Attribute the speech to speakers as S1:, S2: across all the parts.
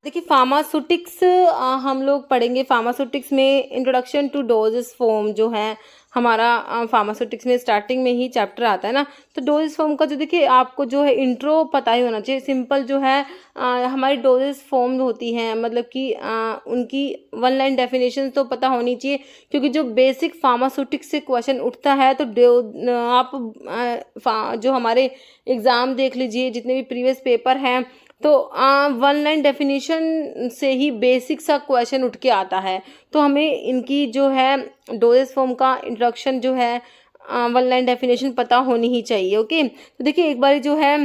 S1: देखिए फार्मास्यूटिक्स हम लोग पढ़ेंगे। फार्मास्यूटिक्स में इंट्रोडक्शन टू डोजेस फॉर्म जो है हमारा फार्मास्यूटिक्स में स्टार्टिंग में ही चैप्टर आता है ना। तो डोजेस फॉर्म का जो देखिए आपको जो है इंट्रो पता ही होना चाहिए। सिंपल जो है हमारी डोजेस फॉर्म होती हैं, मतलब कि उनकी वन लाइन डेफिनेशन तो पता होनी चाहिए, क्योंकि जो बेसिक फार्मास्यूटिक्स से क्वेश्चन उठता है तो आप जो हमारे एग्ज़ाम देख लीजिए, जितने भी प्रीवियस पेपर हैं, तो वन लाइन डेफिनेशन से ही बेसिक सा क्वेश्चन उठ के आता है। तो हमें इनकी जो है डोजेस फॉर्म का इंट्रोडक्शन जो है वन लाइन डेफिनेशन पता होनी ही चाहिए। ओके, तो देखिए एक बार जो है,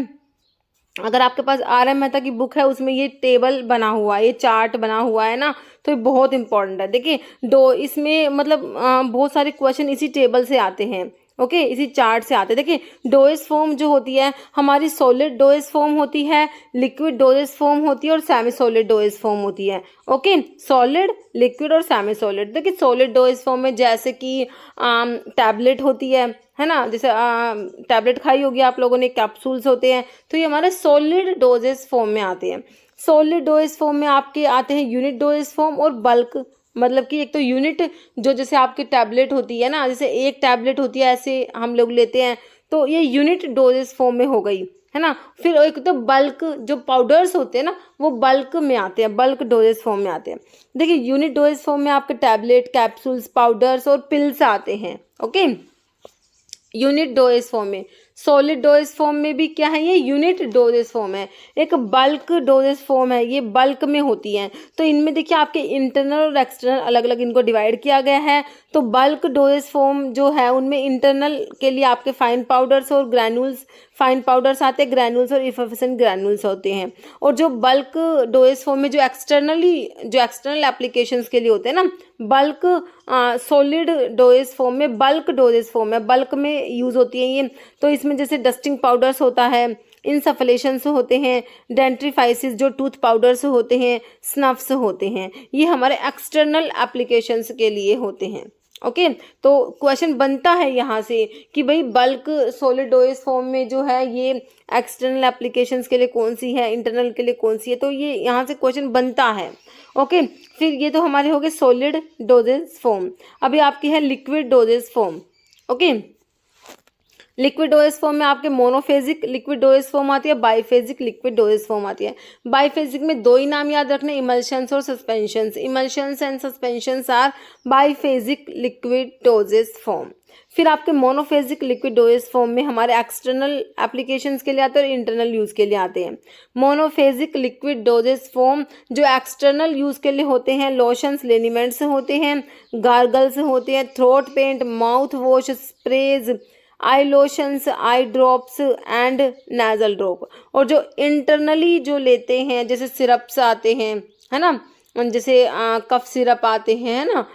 S1: अगर आपके पास आर एम मेहता की बुक है, उसमें ये टेबल बना हुआ है, ये चार्ट बना हुआ है ना, तो ये बहुत इंपॉर्टेंट है। देखिए इसमें मतलब बहुत सारे क्वेश्चन इसी टेबल से आते हैं। ओके, इसी चार्ट से आते हैं। देखिए डोएस फॉर्म जो होती है हमारी, सॉलिड डोएस फॉर्म होती है, लिक्विड डोएस फॉर्म होती है और सेमी सॉलिड डोएस फॉर्म होती है। ओके, सॉलिड, लिक्विड और सेमी सॉलिड। देखिए सॉलिड डोएस फॉर्म में जैसे कि टैबलेट होती है ना, जैसे टैबलेट खाई होगी आप लोगों ने, कैप्सूल्स होते हैं, तो ये हमारे सॉलिड डोजेस फॉर्म में आते हैं। सॉलिड डोजेस फॉर्म में आपके आते हैं यूनिट डोजेस फॉर्म और बल्क, मतलब कि एक तो यूनिट जो जैसे आपकी टैबलेट होती है ना, जैसे एक टैबलेट होती है ऐसे हम लोग लेते हैं, तो ये यूनिट डोजेस फॉर्म में हो गई, है ना। फिर एक तो बल्क, जो पाउडर्स होते हैं ना, वो बल्क में आते हैं, बल्क डोजेस फॉर्म में आते हैं। देखिए यूनिट डोजेस फॉर्म में आपके टैबलेट, कैप्सूल्स, पाउडर्स और पिल्स आते हैं। ओके, यूनिट डोजेस फॉर्म में। सॉलिड डोजेस फॉर्म में भी क्या है, ये यूनिट डोजेस फॉर्म है। एक बल्क डोजेस फॉर्म है, ये बल्क में होती हैं। तो इनमें देखिए आपके इंटरनल और एक्सटर्नल अलग अलग इनको डिवाइड किया गया है। तो बल्क डोजेस फॉर्म जो है उनमें इंटरनल के लिए आपके फाइन पाउडर्स और ग्रैन्यूल्स, फाइन पाउडर्स आते हैं, ग्रैन्यूल्स और इफेफिसेंट ग्रैन्यूल्स होते हैं। और जो बल्क डोजेस फॉर्म में जो एक्सटर्नल एप्लीकेशंस के लिए होते हैं ना, बल्क सॉलिड डोजेस फॉर्म में, बल्क डोजेस फॉर्म में, बल्क में यूज़ होती है ये। तो इसमें जैसे डस्टिंग पाउडर्स होता है, इंसफलेशंस होते हैं, डेंट्रीफाइसिस जो टूथ पाउडर्स होते हैं, स्नफ्स होते हैं, ये हमारे एक्सटर्नल एप्लीकेशंस के लिए होते हैं। ओके, तो क्वेश्चन बनता है यहाँ से कि भाई बल्क सॉलिड डोजेस फॉर्म में जो है ये एक्सटर्नल एप्लीकेशंस के लिए कौन सी है, इंटरनल के लिए कौन सी है, तो ये यहाँ से क्वेश्चन बनता है। ओके, फिर ये तो हमारे हो गए सॉलिड डोजेस फॉर्म। अभी आपकी है liquid doses form. Okay, liquid doses form में आपके मोनोफेजिक लिक्विड डोजेस फॉर्म आती है, बाइफेजिक लिक्विड डोजेस फॉर्म आती है। बाइफेजिक में दो ही नाम याद रखने, इमल्शंस और suspensions. Emulsions and suspensions are biphasic liquid doses form. फिर आपके मोनोफेजिक लिक्विड डोजेस फॉर्म में हमारे एक्सटर्नल एप्लीकेशंस के लिए आते हैं और इंटरनल यूज़ के लिए आते हैं। मोनोफेजिक लिक्विड डोजेस फॉर्म जो एक्सटर्नल यूज़ के लिए होते हैं, लोशंस, लिनिमेंट्स होते हैं, गार्गल्स होते हैं, throat paint, mouth wash, sprays, eye lotions, eye drops and nasal drop. और जो इंटरनली जो लेते हैं, जैसे सिरप्स आते हैं, है ना, जैसे कफ सिरप आते हैं, है ना,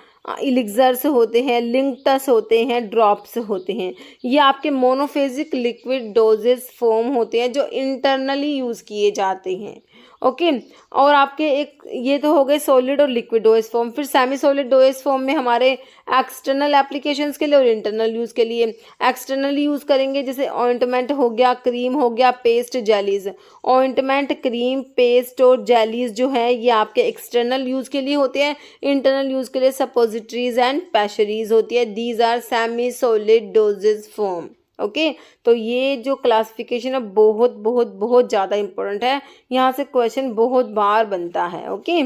S1: इलिक्जर्स होते हैं, लिंक्टस होते हैं, ड्रॉप्स होते हैं, ये आपके मोनोफेजिक लिक्विड डोजेस फॉर्म होते हैं जो इंटरनली यूज़ किए जाते हैं। ओके, और आपके एक ये तो हो गए सॉलिड और लिक्विड डोजेस फॉर्म। फिर सेमी सॉलिड डोजेस फॉर्म में हमारे एक्सटर्नल एप्लीकेशंस के लिए और इंटरनल यूज़ के लिए। एक्सटर्नल यूज़ करेंगे जैसे ऑइंटमेंट हो गया, क्रीम हो गया, paste, jellies. Ointment, cream, paste और जेलीज जो है ये आपके एक्सटर्नल यूज़ के लिए होते हैं। इंटरनल यूज़ के लिए सपोजिटरीज एंड पैशरीज होती है। These are semi solid doses form. Okay, तो ये जो क्लासिफिकेशन है बहुत बहुत बहुत ज़्यादा इंपॉर्टेंट है, यहाँ से क्वेश्चन बहुत बार बनता है। ओके,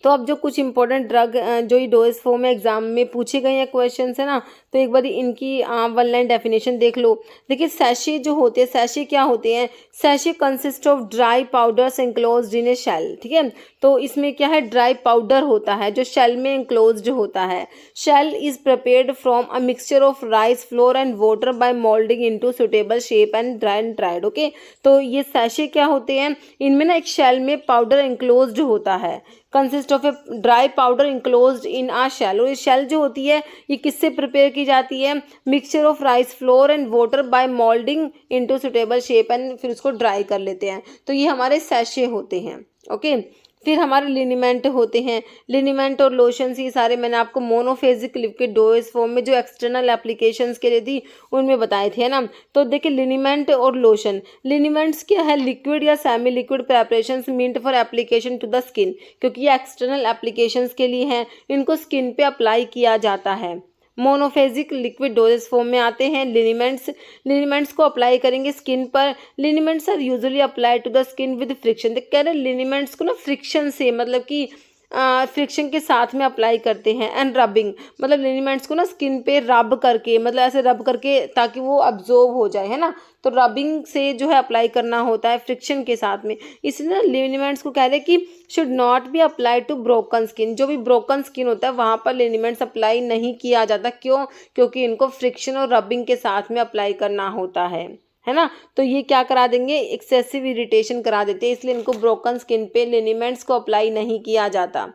S1: तो अब जो कुछ इंपॉर्टेंट ड्रग जो ये डोजेस फॉर्म में एग्जाम में पूछे गए हैं क्वेश्चन है ना, तो एक बार इनकी वन लाइन डेफिनेशन देख लो। देखिए सैशे जो होते हैं, सैशे क्या होते हैं, sachet consist of dry powders enclosed in a shell. ठीक है, तो इसमें क्या है, ड्राई पाउडर होता है जो शेल में एंक्लोज्ड होता है। Shell is prepared from a mixture of rice flour and water by moulding into suitable shape and dried. Okay, तो ये सैशे क्या होते हैं, इनमें ना एक शेल में पाउडर एंक्लोज्ड होता है, consist of a dry powder enclosed in a shell. और ये शेल जो होती है ये किससे प्रिपेयर की जाती है, mixture of rice flour and water by moulding into suitable shape and फिर उसको ड्राई कर लेते हैं, तो ये हमारे सैशे होते हैं। ओके, फिर हमारे लिनीमेंट होते हैं, लिनीमेंट और लोशंस, ये सारे मैंने आपको मोनोफेजिक लिक्विड डोज फॉर्म में जो एक्सटर्नल एप्लीकेशंस के लिए थी उनमें बताए थे, है ना। तो देखिए लिनीमेंट और लोशन, लिनीमेंट्स क्या है, लिक्विड या semi liquid preparations meant for application to the skin, क्योंकि ये एक्सटर्नल एप्लीकेशंस के लिए हैं, इनको स्किन पे अप्लाई किया जाता है। मोनोफेजिक लिक्विड डोजेस फॉर्म में आते हैं लिनीमेंट्स, लिनीमेंट्स को अप्लाई करेंगे स्किन पर। Liniments are usually apply to the skin with friction, कह रहे लिनीमेंट्स को ना फ्रिक्शन से, मतलब कि फ्रिक्शन के साथ में अप्लाई करते हैं। एंड रबिंग, मतलब लिनीमेंट्स को ना स्किन पे रब करके, मतलब ऐसे रब करके ताकि वो अब्जॉर्ब हो जाए, है ना। तो रबिंग से जो है अप्लाई करना होता है फ्रिक्शन के साथ में। इसलिए लिनीमेंट्स को कह रहे हैं कि should not be apply to broken skin, जो भी ब्रोकन स्किन होता है वहाँ पर लिनीमेंट्स अप्लाई नहीं किया जाता। क्यों? क्योंकि इनको फ्रिक्शन और रबिंग के साथ में अप्लाई करना होता है ना। तो ये क्या करा देंगे, एक्सेसिव इरिटेशन करा देते हैं, इसलिए इनको ब्रोकन स्किन पे लिनीमेंट्स को अप्लाई नहीं किया जाता।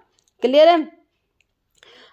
S1: क्लियर है।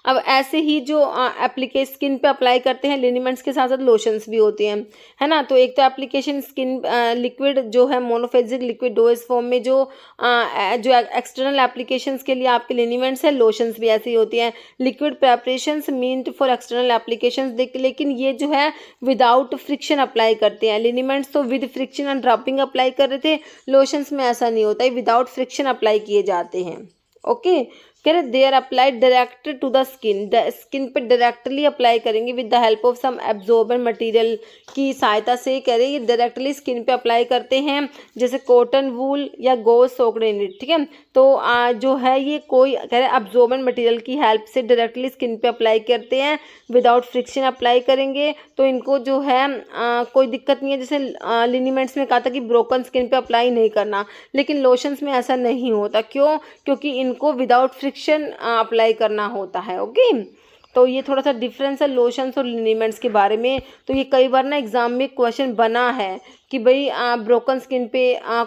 S1: अब ऐसे ही जो एप्लीकेशन स्किन पे अप्लाई करते हैं लिनीमेंट्स के साथ साथ लोशंस भी होते हैं, है ना। तो एक तो एप्लीकेशन स्किन लिक्विड जो है मोनोफेजिक लिक्विड डोज फॉर्म में जो एक्सटर्नल एप्लीकेशंस के लिए आपके लिनीमेंट्स है, लोशंस भी ऐसी होती हैं। Liquid preparations meant for external applications, लेकिन ये जो है विदाउट फ्रिक्शन अप्लाई करते हैं। लिनीमेंट्स तो with friction and dropping apply कर रहे थे, लोशंस में ऐसा नहीं होता है, विदाउट फ्रिक्शन अप्लाई किए जाते हैं। ओके, कह रहे they are applied direct to the skin पे डायरेक्टली अप्लाई करेंगे with the help of some absorbent material की सहायता से। कह रहे ये डायरेक्टली स्किन पे अप्लाई करते हैं, जैसे कॉटन, वूल या गोज सोक्ड इन इट, ठीक है। तो जो है ये कोई कह रहे एब्जॉर्बेंट मटेरियल की हेल्प से डायरेक्टली स्किन पे अप्लाई करते हैं, विदाउट फ्रिक्शन अप्लाई करेंगे तो इनको जो है कोई दिक्कत नहीं है। जैसे लिनीमेंट्स में कहा था कि ब्रोकन स्किन पे अप्लाई नहीं करना, लेकिन लोशंस में ऐसा नहीं होता। क्यों? क्योंकि इनको विदाउट फ्रिक्शन अप्लाई करना होता है। ओके, तो ये थोड़ा सा डिफरेंस है लोशंस और लिनीमेंट्स के बारे में। तो ये कई बार ना एग्जाम में क्वेश्चन बना है कि भाई ब्रोकन स्किन पे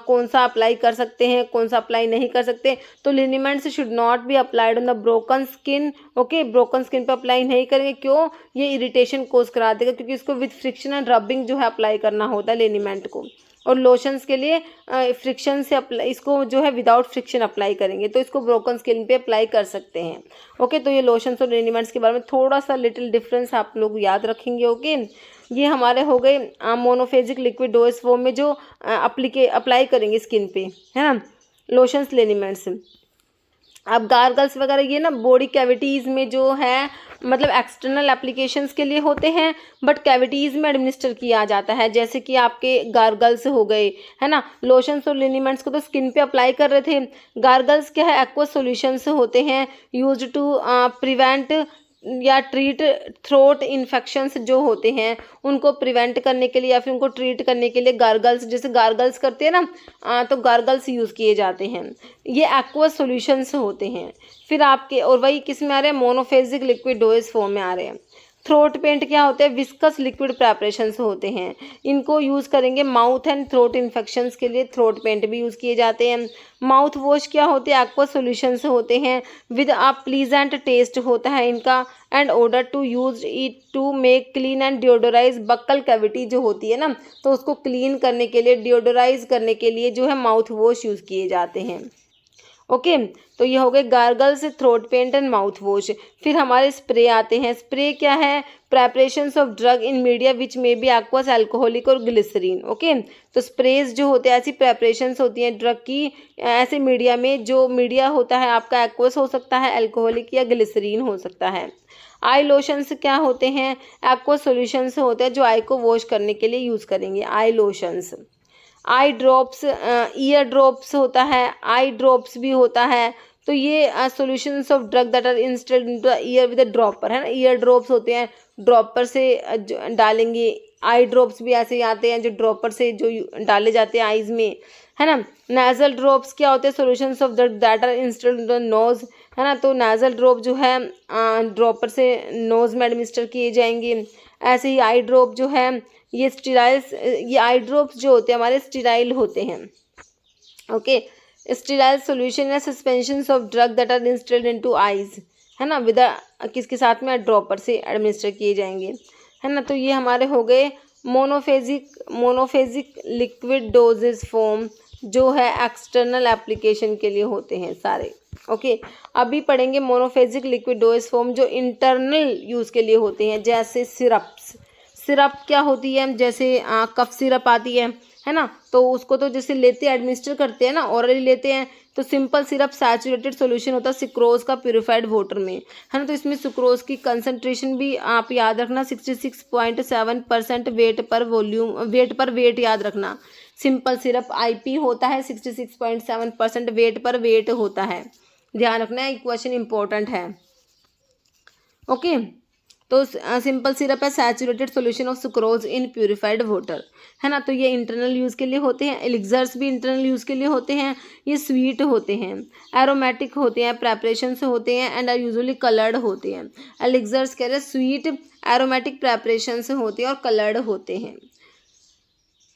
S1: कौन सा अप्लाई कर सकते हैं, कौन सा अप्लाई नहीं कर सकते। तो liniments should not be applied on the broken skin. Okay, broken skin पे अप्लाई नहीं करेंगे। क्यों? ये इरिटेशन कोज करा देगा, क्योंकि इसको विद फ्रिक्शन एंड रबिंग जो है अप्लाई करना होता है लिनीमेंट को। और लोशंस के लिए फ्रिक्शन से अप्लाई, इसको जो है विदाउट फ्रिक्शन अप्लाई करेंगे, तो इसको ब्रोकन स्किन पे अप्लाई कर सकते हैं। ओके, तो ये लोशंस और लिनीमेंट्स के बारे में थोड़ा सा लिटिल डिफरेंस आप लोग याद रखेंगे। ओके, ये हमारे हो गए मोनोफेजिक लिक्विड डोज फॉर्म में जो अप्लाई करेंगे स्किन पे, है ना, लोशंस, लिनीमेंट्स। अब गार्गल्स वगैरह ये ना बॉडी कैविटीज़ में जो है, मतलब एक्सटर्नल एप्लीकेशंस के लिए होते हैं, बट कैविटीज़ में एडमिनिस्टर किया जाता है, जैसे कि आपके गार्गल्स हो गए, है ना। लोशंस और लिनीमेंट्स को तो स्किन पे अप्लाई कर रहे थे। गार्गल्स क्या है, एक्वा सॉल्यूशंस होते हैं यूज्ड टू प्रिवेंट या ट्रीट थ्रोट इन्फेक्शंस जो होते हैं उनको प्रिवेंट करने के लिए या फिर उनको ट्रीट करने के लिए गार्गल्स, जैसे गार्गल्स करते हैं ना, तो गार्गल्स यूज़ किए जाते हैं। ये एक्वा सॉल्यूशंस होते हैं। फिर आपके और वही किस में आ रहे हैं, मोनोफेजिक लिक्विड डोज फॉर्म में आ रहे हैं। थ्रोट पेंट क्या होते हैं, विस्कस लिक्विड प्रेपरेशंस होते हैं, इनको यूज़ करेंगे माउथ एंड थ्रोट इन्फेक्शंस के लिए, थ्रोट पेंट भी यूज़ किए जाते हैं। माउथ वॉश क्या होते हैं, एक्वा सॉल्यूशंस होते हैं विद अ प्लीजेंट टेस्ट होता है इनका, and order to use it to make clean and deodorize buccal cavity जो होती है ना, तो उसको क्लीन करने के लिए, डिओडोराइज करने के लिए जो है माउथ वॉश यूज़ किए जाते हैं। ओके, तो ये हो गए gargles, throat paint and mouth wash. फिर हमारे स्प्रे आते हैं। स्प्रे क्या है, preparations of drug in media which may be aqueous, alcoholic और ग्लिसरीन। ओके, तो स्प्रेज जो होते हैं ऐसी प्रेपरेशंस होती हैं ड्रग की ऐसे मीडिया में, जो मीडिया होता है आपका एक्वस हो सकता है, एल्कोहलिक या ग्लिसरीन हो सकता है। आई लोशंस क्या होते हैं, एक्वा सॉल्यूशंस होते हैं जो आई को वॉश करने के लिए यूज़ करेंगे, eye lotions. Eye drops, ear drops होता है, आई ड्रॉप्स भी होता है। तो ये solutions of drug that are instead in the ear with a dropper, है ना। ईयर ड्रॉप्स होते हैं, ड्रॉपर से डालेंगे। आई ड्रॉप्स भी ऐसे ही आते हैं जो ड्रॉपर से जो डाले जाते हैं आईज में, है ना। नेजल ड्रॉप्स क्या होते हैं, solutions of drug that are instead in the nose, है ना। तो नेजल ड्रॉप जो है ड्रॉपर से नोज में एडमिनिस्टर किए जाएंगे। ऐसे ही आई ड्रॉप जो है ये स्टीराइल्स, ये आई ड्रॉप्स जो होते हैं हमारे स्टीराइल होते हैं। ओके, स्टीराइल सॉल्यूशन या suspensions of drug that are instilled into eyes, है ना, विद किसके साथ में, ड्रॉपर से एडमिनिस्टर किए जाएंगे, है ना। तो ये हमारे हो गए मोनोफेजिक लिक्विड डोजेज फॉर्म। जो है एक्सटर्नल एप्लीकेशन के लिए होते हैं सारे। ओके, अभी पढ़ेंगे मोनोफेजिक लिक्विड डोएज फॉर्म जो इंटरनल यूज़ के लिए होते हैं, जैसे सिरप्स। सिरप क्या होती है, जैसे कफ सिरप आती है ना, तो उसको तो जैसे लेते हैं, एडमिनिस्टर करते हैं ना, ओरली लेते हैं, तो सिंपल सिरप सैचुरेटेड सॉल्यूशन होता है सुक्रोज का प्यूरिफाइड वाटर में, है ना। तो इसमें सुक्रोज की कंसंट्रेशन भी आप याद रखना 66.7% वेट पर वेट याद रखना। सिंपल सिरप आईपी होता है 66.7% वेट पर वेट होता है, ध्यान रखना है, क्वेश्चन इंपॉर्टेंट है। ओके, तो सिंपल सिरप है saturated solution of sucrose in purified water, है ना। तो ये इंटरनल यूज़ के लिए होते हैं। एलिक्सर्स भी इंटरनल यूज़ के लिए होते हैं। ये स्वीट होते हैं, एरोमेटिक होते हैं, प्रेपरेशन से होते हैं एंड आर यूजुअली कलर्ड होते हैं। एलिक्सर्स कह रहे हैं स्वीट एरोमेटिक प्रेपरेशन से होते हैं और कलर्ड होते हैं।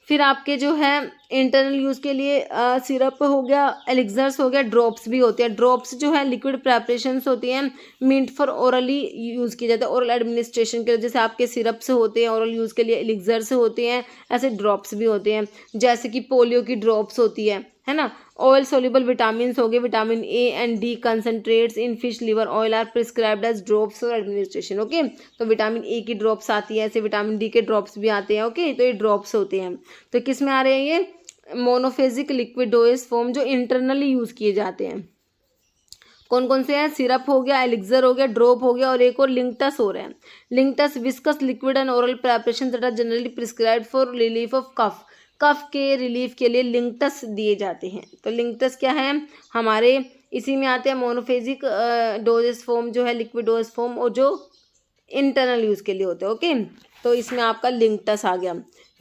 S1: फिर आपके जो है इंटरनल यूज़ के लिए सिरप हो गया, एलिक्सर्स हो गया, ड्रॉप्स भी होते हैं। ड्रॉप्स जो है लिक्विड प्रेपरेशंस होती हैं, मींट फॉर ओरली यूज़ किया जाता है, ओरल एडमिनिस्ट्रेशन के लिए। जैसे आपके सिरप्स होते हैं ओरल यूज़ के लिए, एलिक्सर्स होते हैं, ऐसे ड्रॉप्स भी होते हैं, जैसे कि पोलियो की ड्रॉप्स होती है ना। ऑयल सोल्यूबल विटामिन हो गए, vitamin A and D concentrates in fish liver oil are prescribed as drops for administration. Okay, तो विटामिन ए की ड्रॉप्स आती है, ऐसे विटामिन डी के ड्रॉप्स भी आते हैं। ओके, तो ये ड्रॉप्स होते हैं। तो किस में आ रहे हैं, ये मोनोफेजिक लिक्विड डोएज फॉर्म जो इंटरनली यूज़ किए जाते हैं। कौन कौन से हैं, सिरप हो गया, एलिक्सर हो गया, ड्रॉप हो गया, और एक और लिंक्टस हो रहा है। Linctus viscous liquid and oral preparation that are generally prescribed for relief of cough. Cough के रिलीफ के लिए लिंक्टस दिए जाते हैं। तो लिंक्टस क्या है, हमारे इसी में आते हैं मोनोफेजिक डोजेस फॉर्म जो है लिक्विड डोज फॉर्म, और जो इंटरनल यूज़ के लिए होते हैं। ओके, तो इसमें आपका लिंक्टस आ गया।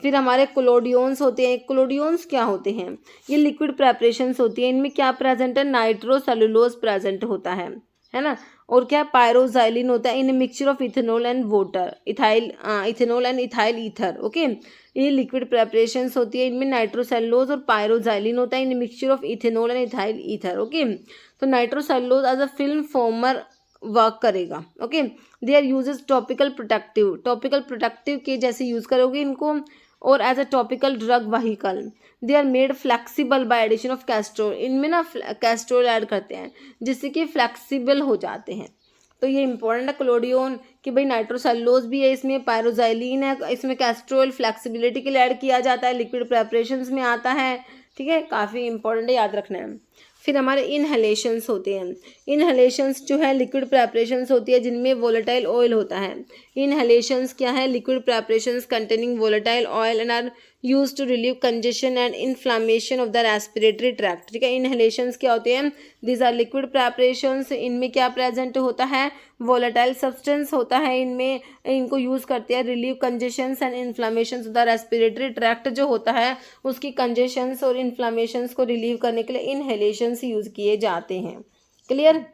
S1: फिर हमारे कोलोडियंस होते हैं। कोलोडियंस क्या होते हैं, ये लिक्विड प्रेपरेशंस होती हैं। इनमें क्या प्रेजेंट है, नाइट्रोसेलुलोज प्रेजेंट होता है ना। और क्या, पायरोजाइलिन होता है in mixture of ethanol and water, ethanol and ethyl ether. Okay, ये लिक्विड प्रेपरेशंस होती है, इनमें नाइट्रोसेलुलोज और पायरोजाइलिन होता है in mixture of ethanol and ethyl ether. Okay, तो nitrocellulose as a film former work करेगा। Okay, they are uses topical protective के जैसे यूज़ करोगे इनको, और as a topical drug vehicle. They are made flexible by addition of Castrol. इनमें ना Castrol add करते हैं जिससे कि फ्लेक्सिबल हो जाते हैं। तो ये इंपॉर्टेंट है कोलोडियन कि भाई नाइट्रोसेलुलोज भी है इसमें, पायरोजाइलिन है इसमें, कैस्ट्रोल फ्लेक्सिबिलिटी के लिए ऐड किया जाता है, लिक्विड प्रेपरेशंस में आता है। ठीक है, काफ़ी इंपॉर्टेंट है, याद रखना है। फिर हमारे इनहेलेशंस होते हैं। इनहेलेशंस जो है लिक्विड प्रेपरेशंस होती है जिनमें वोलेटाइल ऑयल होता है। इनहेलेशंस क्या है, liquid preparations containing volatile oil and are use to relieve congestion and inflammation of the respiratory tract. ठीक है, इनहेलेशंस क्या होते हैं, दीज आर लिक्विड प्रेपरेशंस। इनमें क्या प्रेजेंट होता है, वोलेटाइल सब्सटेंस होता है इनमें, इनको यूज़ करते हैं relieve congestions and inflammations of the respiratory tract जो होता है उसकी कंजेशंस और इन्फ्लामेशंस को रिलीव करने के लिए इनहेलेशंस यूज़ किए जाते हैं। क्लियर।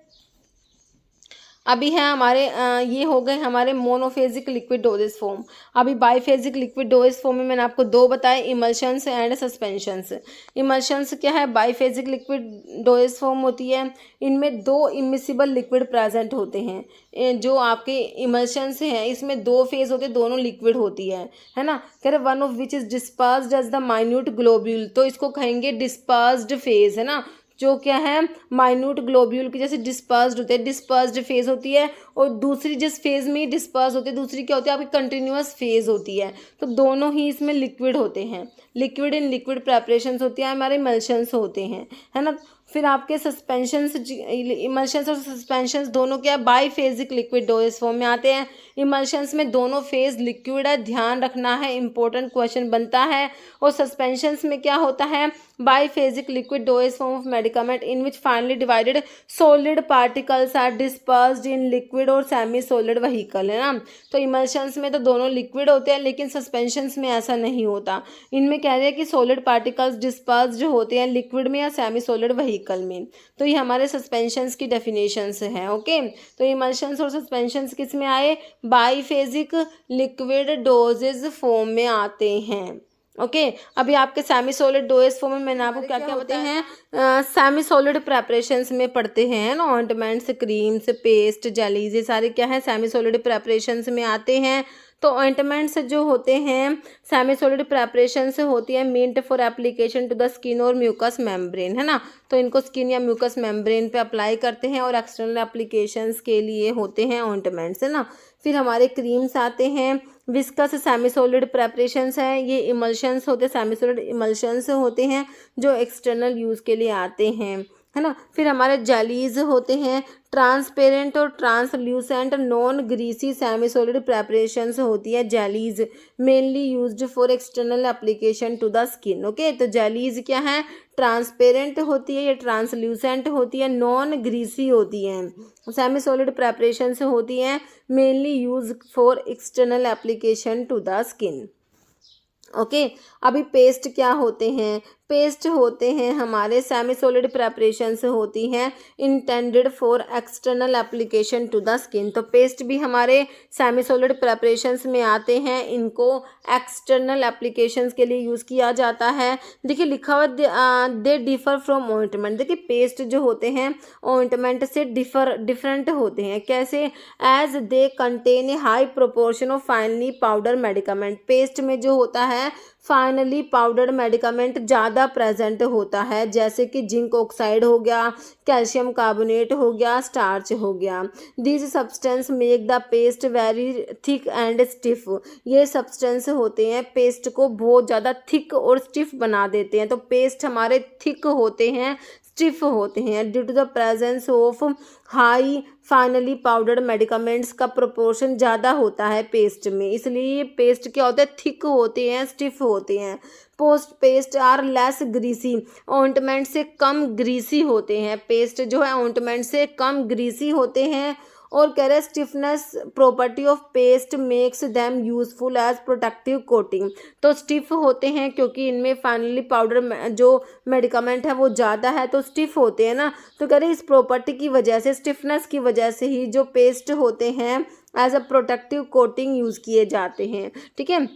S1: अभी है हमारे ये हो गए हमारे मोनोफेजिक लिक्विड डोजेस फॉर्म। अभी बाईफेजिक लिक्विड डोजेस फॉर्म में मैंने आपको दो बताए, इमल्शंस एंड सस्पेंशंस। इमल्शंस क्या है, बाईफेजिक लिक्विड डोजेस फॉर्म होती है, इनमें दो इमिसिबल लिक्विड प्रेजेंट होते हैं। जो आपके इमल्शंस हैं इसमें दो फेज होते हैं, दोनों लिक्विड होती है ना। कह रहे one of which is dispersed as the minute globule, तो इसको कहेंगे डिस्पर्स्ड फेज, है ना। जो क्या है, माइन्यूट ग्लोब्यूल की जैसे डिस्पर्स्ड होते हैं, डिस्पर्स्ड फेज होती है, और दूसरी जिस फेज में डिस्पर्स होती है दूसरी क्या होती है आपकी कंटिन्यूअस फेज होती है। तो दोनों ही इसमें लिक्विड होते हैं, लिक्विड इन लिक्विड प्रेपरेशंस होती है, हमारे इमल्शंस होते हैं, है ना। फिर आपके सस्पेंशंस, इमल्शंस और सस्पेंशंस दोनों क्या बाईफेजिक लिक्विड डोजेस फॉर्म में आते हैं। इमल्शंस में दोनों फेज लिक्विड है, ध्यान रखना है, इंपॉर्टेंट क्वेश्चन बनता है। और सस्पेंशंस में क्या होता है, biphasic liquid doses form of medicament in which finally divided solid particles are dispersed in liquid और सेमी सॉलिड व्हीकल, है ना। तो इमल्शंस में तो दोनों लिक्विड होते हैं, लेकिन सस्पेंशंस में ऐसा नहीं होता। इनमें कह रहे हैं कि सॉलिड पार्टिकल्स डिस्पर्स्ड जो होते हैं लिक्विड में या सेमी सॉलिड व्हीकल में। तो ये हमारे सस्पेंशंस की डेफिनेशंस हैं। ओके, तो इमल्शंस और सस्पेंशंस किस में आए, बाईफेजिक लिक्विड डोजेज फॉर्म में आते हैं। ओके, अभी आपके सेमी सॉलिड डोजेज फॉर्म में मैंने आपको क्या क्या होते हैं, सेमी सॉलिड प्रेपरेशंस में पढ़ते हैं ना, ऑइंटमेंट्स, क्रीम्स, पेस्ट, जेलीज, ये सारे क्या है सेमी सॉलिड प्रेपरेशंस में आते हैं। तो ऑइंटमेंट्स जो होते हैं सेमी सॉलिड प्रेपरेशन से होती है meant for application to the skin और म्यूकस मेम्ब्रेन, है ना। तो इनको स्किन या म्यूकस मेम्ब्रेन पे अप्लाई करते हैं और एक्सटर्नल एप्लीकेशंस के लिए होते हैं ऑइंटमेंट्स, है ना। फिर हमारे क्रीम्स आते हैं, विस्कस सेमी सॉलिड प्रेपरेशंस है, ये इमल्शंस होते हैं, सेमी सॉलिड इमल्शंस होते हैं जो एक्सटर्नल यूज़ के लिए आते हैं, है ना। फिर हमारे जेलीज होते हैं, ट्रांसपेरेंट और translucent non greasy semi solid preparations होती है jellies, mainly used for external application to the skin. Okay, तो जेलीज क्या है, ट्रांसपेरेंट होती है या ट्रांसल्यूसेंट होती है, नॉन ग्रीसी होती है, सेमी सॉलिड प्रेपरेशंस होती हैं, mainly use for external application to the skin. Okay, अभी पेस्ट क्या होते हैं, पेस्ट होते हैं हमारे सेमी सॉलिड प्रेपरेशंस होती हैं intended for external application to the skin. तो पेस्ट भी हमारे सेमी सॉलिड प्रेपरेशंस में आते हैं, इनको एक्सटर्नल एप्लीकेशंस के लिए यूज़ किया जाता है। देखिए लिखा हुआ दे डिफर फ्रॉम ऑइंटमेंट। देखिए पेस्ट जो होते हैं ऑइंटमेंट से डिफरेंट होते हैं, कैसे, as they contain a high proportion of finely powder medicament. Paste में जो होता है फाइनली पाउडर्ड मेडिकामेंट ज़्यादा प्रेजेंट होता है, जैसे कि जिंक ऑक्साइड हो गया, कैल्शियम कार्बोनेट हो गया, स्टार्च हो गया। This substance make the paste very thick and stiff. ये सब्सटेंस होते हैं पेस्ट को बहुत ज़्यादा थिक और स्टिफ बना देते हैं। तो पेस्ट हमारे थिक होते हैं, स्टिफ होते हैं due to the presence of high finely powdered medicaments का प्रोपोर्शन ज़्यादा होता है पेस्ट में, इसलिए ये पेस्ट क्या होते हैं, थिक होते हैं, स्टिफ होते हैं। Post paste are less greasy, ointment से कम ग्रीसी होते हैं, पेस्ट जो है ऑइंटमेंट से कम ग्रीसी होते हैं। और कह रहे stiffness property of paste makes them useful as protective coating. तो स्टिफ होते हैं क्योंकि इनमें फाइनली पाउडर जो मेडिकामेंट है वो ज़्यादा है, तो स्टिफ होते हैं ना। तो कह रहे इस प्रॉपर्टी की वजह से, स्टिफनेस की वजह से ही जो पेस्ट होते हैं as a protective coating use किए जाते हैं। ठीक है,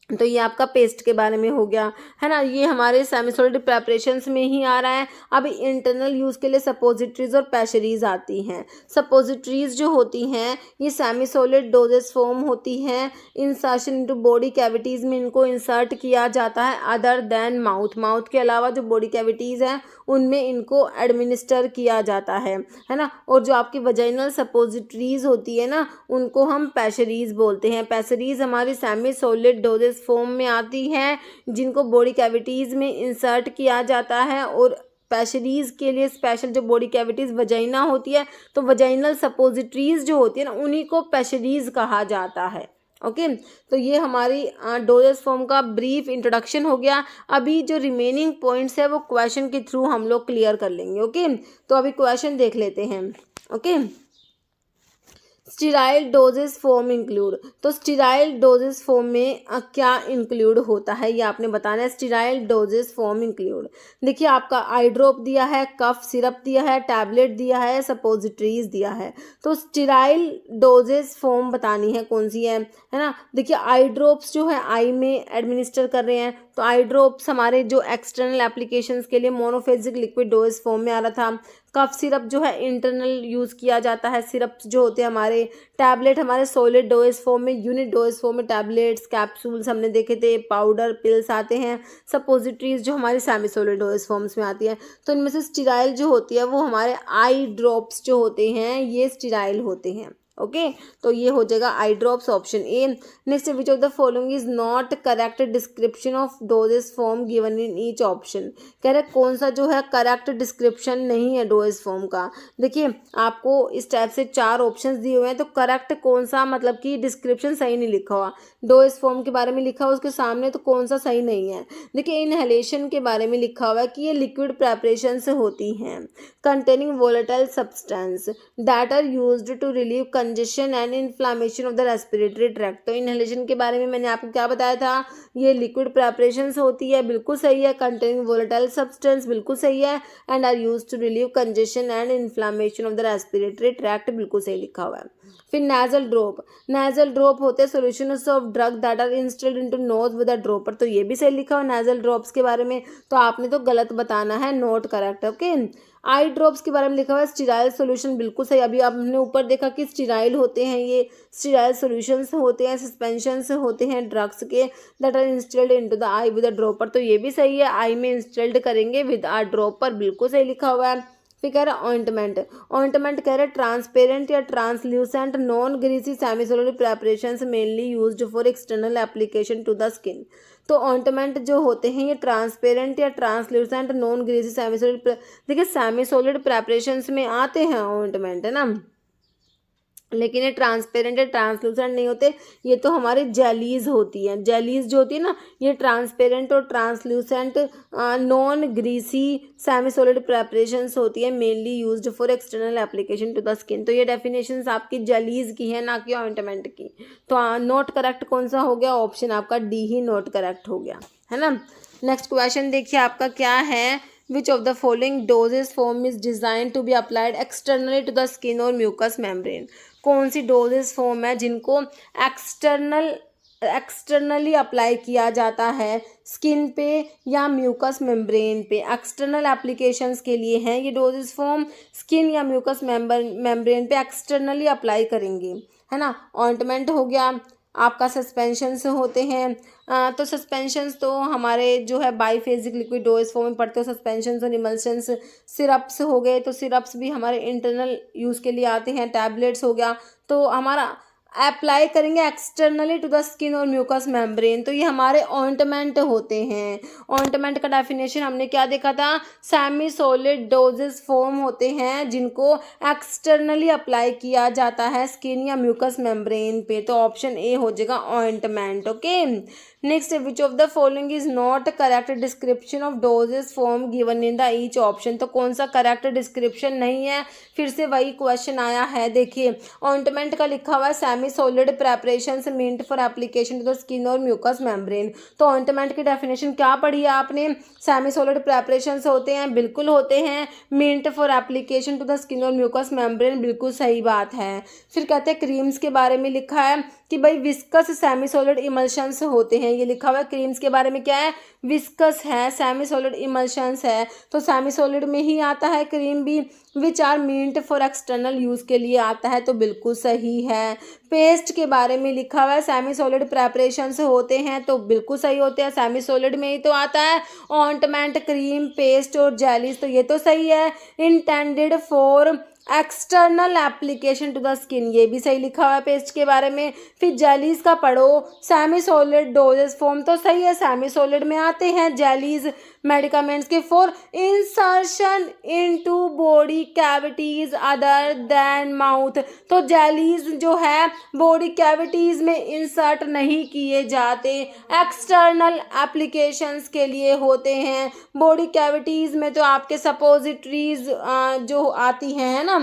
S1: तो ये आपका पेस्ट के बारे में हो गया, है ना। ये हमारे सेमी सॉलिड प्रेपरेशंस में ही आ रहा है। अब इंटरनल यूज़ के लिए सपोजिटरीज और पैशरीज आती हैं। सपोजिटरीज जो होती हैं ये सेमी सॉलिड डोजेस फॉर्म होती हैं, इंसर्शन इनटू बॉडी कैविटीज़ में इनको इंसर्ट किया जाता है अदर देन माउथ। माउथ के अलावा जो बॉडी कैविटीज़ हैं उनमें इनको एडमिनिस्टर किया जाता है ना। और जो आपकी वजाइनल सपोजिटरीज होती है ना उनको हम पैशरीज बोलते हैं। पैशरीज हमारी सेमी सॉलिड डोजेस फॉर्म में आती है जिनको बॉडी कैविटीज़ में इंसर्ट किया जाता है। और पैशरीज के लिए स्पेशल जो बॉडी कैविटीज़ वजाइना होती है तो वजाइनल सपोजिटरीज जो होती है ना उन्हीं को पैशरीज कहा जाता है। ओके, तो ये हमारी डोजेस फॉर्म का ब्रीफ इंट्रोडक्शन हो गया। अभी जो रिमेनिंग पॉइंट्स है वो क्वेश्चन के थ्रू हम लोग क्लियर कर लेंगे। ओके, तो अभी क्वेश्चन देख लेते हैं। Okay, sterile doses form include. तो स्टीराइल डोजेस फॉर्म में क्या इंक्लूड होता है ये आपने बताना है। स्टीराइल डोजेस फॉर्म इंक्लूड, देखिए आपका आई ड्रॉप दिया है, कफ सिरप दिया है, टैबलेट दिया है, सपोजिटरीज दिया है। तो स्टीराइल डोजेस फॉर्म बतानी है कौन सी है ना। देखिए आई ड्रॉप्स जो है आई में एडमिनिस्टर कर रहे हैं, तो आई ड्रॉप्स हमारे जो एक्सटर्नल एप्लीकेशंस के लिए मोनोफेजिक लिक्विड डोज फॉर्म में आ रहा था। कफ सिरप जो है इंटरनल यूज़ किया जाता है, सिरप्स जो होते हैं हमारे। टैबलेट हमारे सॉलिड डोज फॉर्म में, यूनिट डोज फॉर्म में टैबलेट्स, कैप्सूल्स हमने देखे थे, पाउडर, पिल्स आते हैं। सपोजिटरीज जो हमारी सेमी सॉलिड डोज फॉर्म्स में आती है। तो इनमें से स्टीराइल जो होती है वो हमारे आई ड्रॉप्स जो होते हैं ये स्टीराइल होते हैं। ओके, तो ये हो जाएगा eye drops option A. Next, which of the following is not correct description of doses form given in each option. कह रहे कौन सा जो है करेक्ट डिस्क्रिप्शन नहीं है डोजेस फॉर्म का। देखिए आपको इस टाइप से 4 ऑप्शंस दिए हुए हैं, तो करेक्ट कौन सा, मतलब कि डिस्क्रिप्शन सही नहीं लिखा हुआ, डोजेस फॉर्म के बारे में लिखा हुआ उसके सामने, तो कौन सा सही नहीं है। देखिए इनहेलेशन के बारे में लिखा हुआ है कि ये लिक्विड प्रेपरेशन से होती हैं containing volatile substance that are used to relieve congestion and inflammation of the respiratory tract. तो इनहेलेशन के बारे में मैंने आपको क्या बताया था, ये लिक्विड प्रेपरेशन से होती है, बिल्कुल सही है। कंटेनिंग वोलेटाइल सब्सटेंस बिल्कुल सही है। And are used to relieve congestion and inflammation of the respiratory tract बिल्कुल सही लिखा हुआ है। फिर नेजल ड्रॉप, नेजल ड्रॉप होते हैं solutions of drug that are installed into nose with a dropper. तो ये भी सही लिखा हुआ नेजल ड्रॉप्स के बारे में, तो आपने तो गलत बताना है, not correct. Okay, eye drops के बारे में लिखा हुआ है स्टीराइल सोल्यूशन, बिल्कुल सही। अभी आपने ऊपर देखा कि स्टीराइल होते हैं, ये स्टीराइल सोल्यूशंस होते हैं, सस्पेंशंस होते हैं ड्रग्स के that are installed into the eye with a dropper, तो ये भी सही है, आई में इंस्टॉल्ड करेंगे विद अ ड्रॉपर, बिल्कुल सही लिखा हुआ है। फिर कह रहा है ऑइंटमेंट, ऑइंटमेंट कह रहा है ट्रांसपेरेंट या translucent non greasy semi solid preparations mainly used for external application to the skin. तो ऑइंटमेंट जो होते हैं ये ट्रांसपेरेंट या translucent non greasy semi solid, देखिए सेमी सोलिड प्रेपरेशंस में आते हैं ऑइंटमेंट, है ना, लेकिन ये ट्रांसपेरेंट या ट्रांसलूसेंट नहीं होते, ये तो हमारी जेलीज होती हैं। जेलीज जो होती है ना, ये ट्रांसपेरेंट और translucent non greasy semi solid preparations होती है mainly used for external application to the skin. तो ये डेफिनेशंस आपकी जेलीज की है, ना कि ऑइंटमेंट की। तो नोट करेक्ट कौन सा हो गया, ऑप्शन आपका डी ही नोट करेक्ट हो गया, है ना। नेक्स्ट क्वेश्चन देखिए आपका क्या है, which of the following doses form is design to be applied externally to the skin और म्यूकस मेम्ब्रेन। कौन सी डोजेस फॉर्म है जिनको एक्सटर्नली अप्लाई किया जाता है स्किन पे या म्यूकस मेम्ब्रेन पे। एक्सटर्नल एप्लीकेशंस के लिए हैं ये डोजेस फॉर्म, स्किन या म्यूकस मेम्ब्रेन पे एक्सटर्नली अप्लाई करेंगे, है ना। ऑइंटमेंट हो गया आपका, सस्पेंशंस होते हैं, तो सस्पेंशंस तो हमारे जो है बाईफेजिक लिक्विड डोज फॉर्म में पड़ते हो सस्पेंशंस और इमल्शंस। सिरप्स हो गए, तो सिरप्स भी हमारे इंटरनल यूज़ के लिए आते हैं। टैबलेट्स हो गया, तो हमारा अप्लाई करेंगे एक्सटर्नली टू द स्किन और म्यूकस मेम्ब्रेन, तो ये हमारे ऑइंटमेंट होते हैं। ऑइंटमेंट का डेफिनेशन हमने क्या देखा था, सेमी सॉलिड डोजेस फॉर्म होते हैं जिनको एक्सटर्नली अप्लाई किया जाता है स्किन या म्यूकस मेम्ब्रेन पे, तो ऑप्शन ए हो जाएगा ointment. Okay, next, which of the following is not correct description of doses form given in the each option. तो कौन सा करेक्ट डिस्क्रिप्शन नहीं है, फिर से वही क्वेश्चन आया है। देखिए ऑइंटमेंट का लिखा हुआ है semi solid preparations meant for application to the skin और म्यूकस मेम्ब्रेन। तो ऑइंटमेंट की डेफिनेशन क्या पढ़ी है आपने, सेमी सॉलिड प्रेपरेशंस होते हैं, बिल्कुल होते हैं, meant for application to the skin और म्यूकस मेम्ब्रेन, बिल्कुल सही बात है। फिर कहते हैं क्रीम्स के बारे में लिखा है कि भाई विस्कस सेमी सॉलिड इमल्शंस होते हैं, ये लिखा हुआ है। क्रीम्स के बारे में क्या है, विस्कस है, सेमी सॉलिड इमल्शंस है, तो सेमी सॉलिड में ही आता है क्रीम भी, which are meant for external use के लिए आता है, तो बिल्कुल सही है। पेस्ट के बारे में लिखा हुआ है सेमी सॉलिड प्रेपरेशंस होते हैं, तो बिल्कुल सही होते हैं, सेमी सॉलिड में ही तो आता है। ऑइंटमेंट, क्रीम, पेस्ट और जेलीज, तो ये तो सही है। Intended for external application to the skin, ये भी सही लिखा हुआ है पेस्ट के बारे में। फिर जेलीज का पढ़ो, सेमी सॉलिड डोजेस फॉर्म, तो सही है, सेमी सॉलिड में आते हैं जेलीज मेडिकामेंट्स के for insertion into body cavities other than mouth. तो जेलीज जो है बॉडी कैविटीज में इंसर्ट नहीं किए जाते, एक्सटर्नल एप्लीकेशंस के लिए होते हैं। बॉडी कैविटीज में तो आपके सपोजिटरीज जो आती हैं, है ना,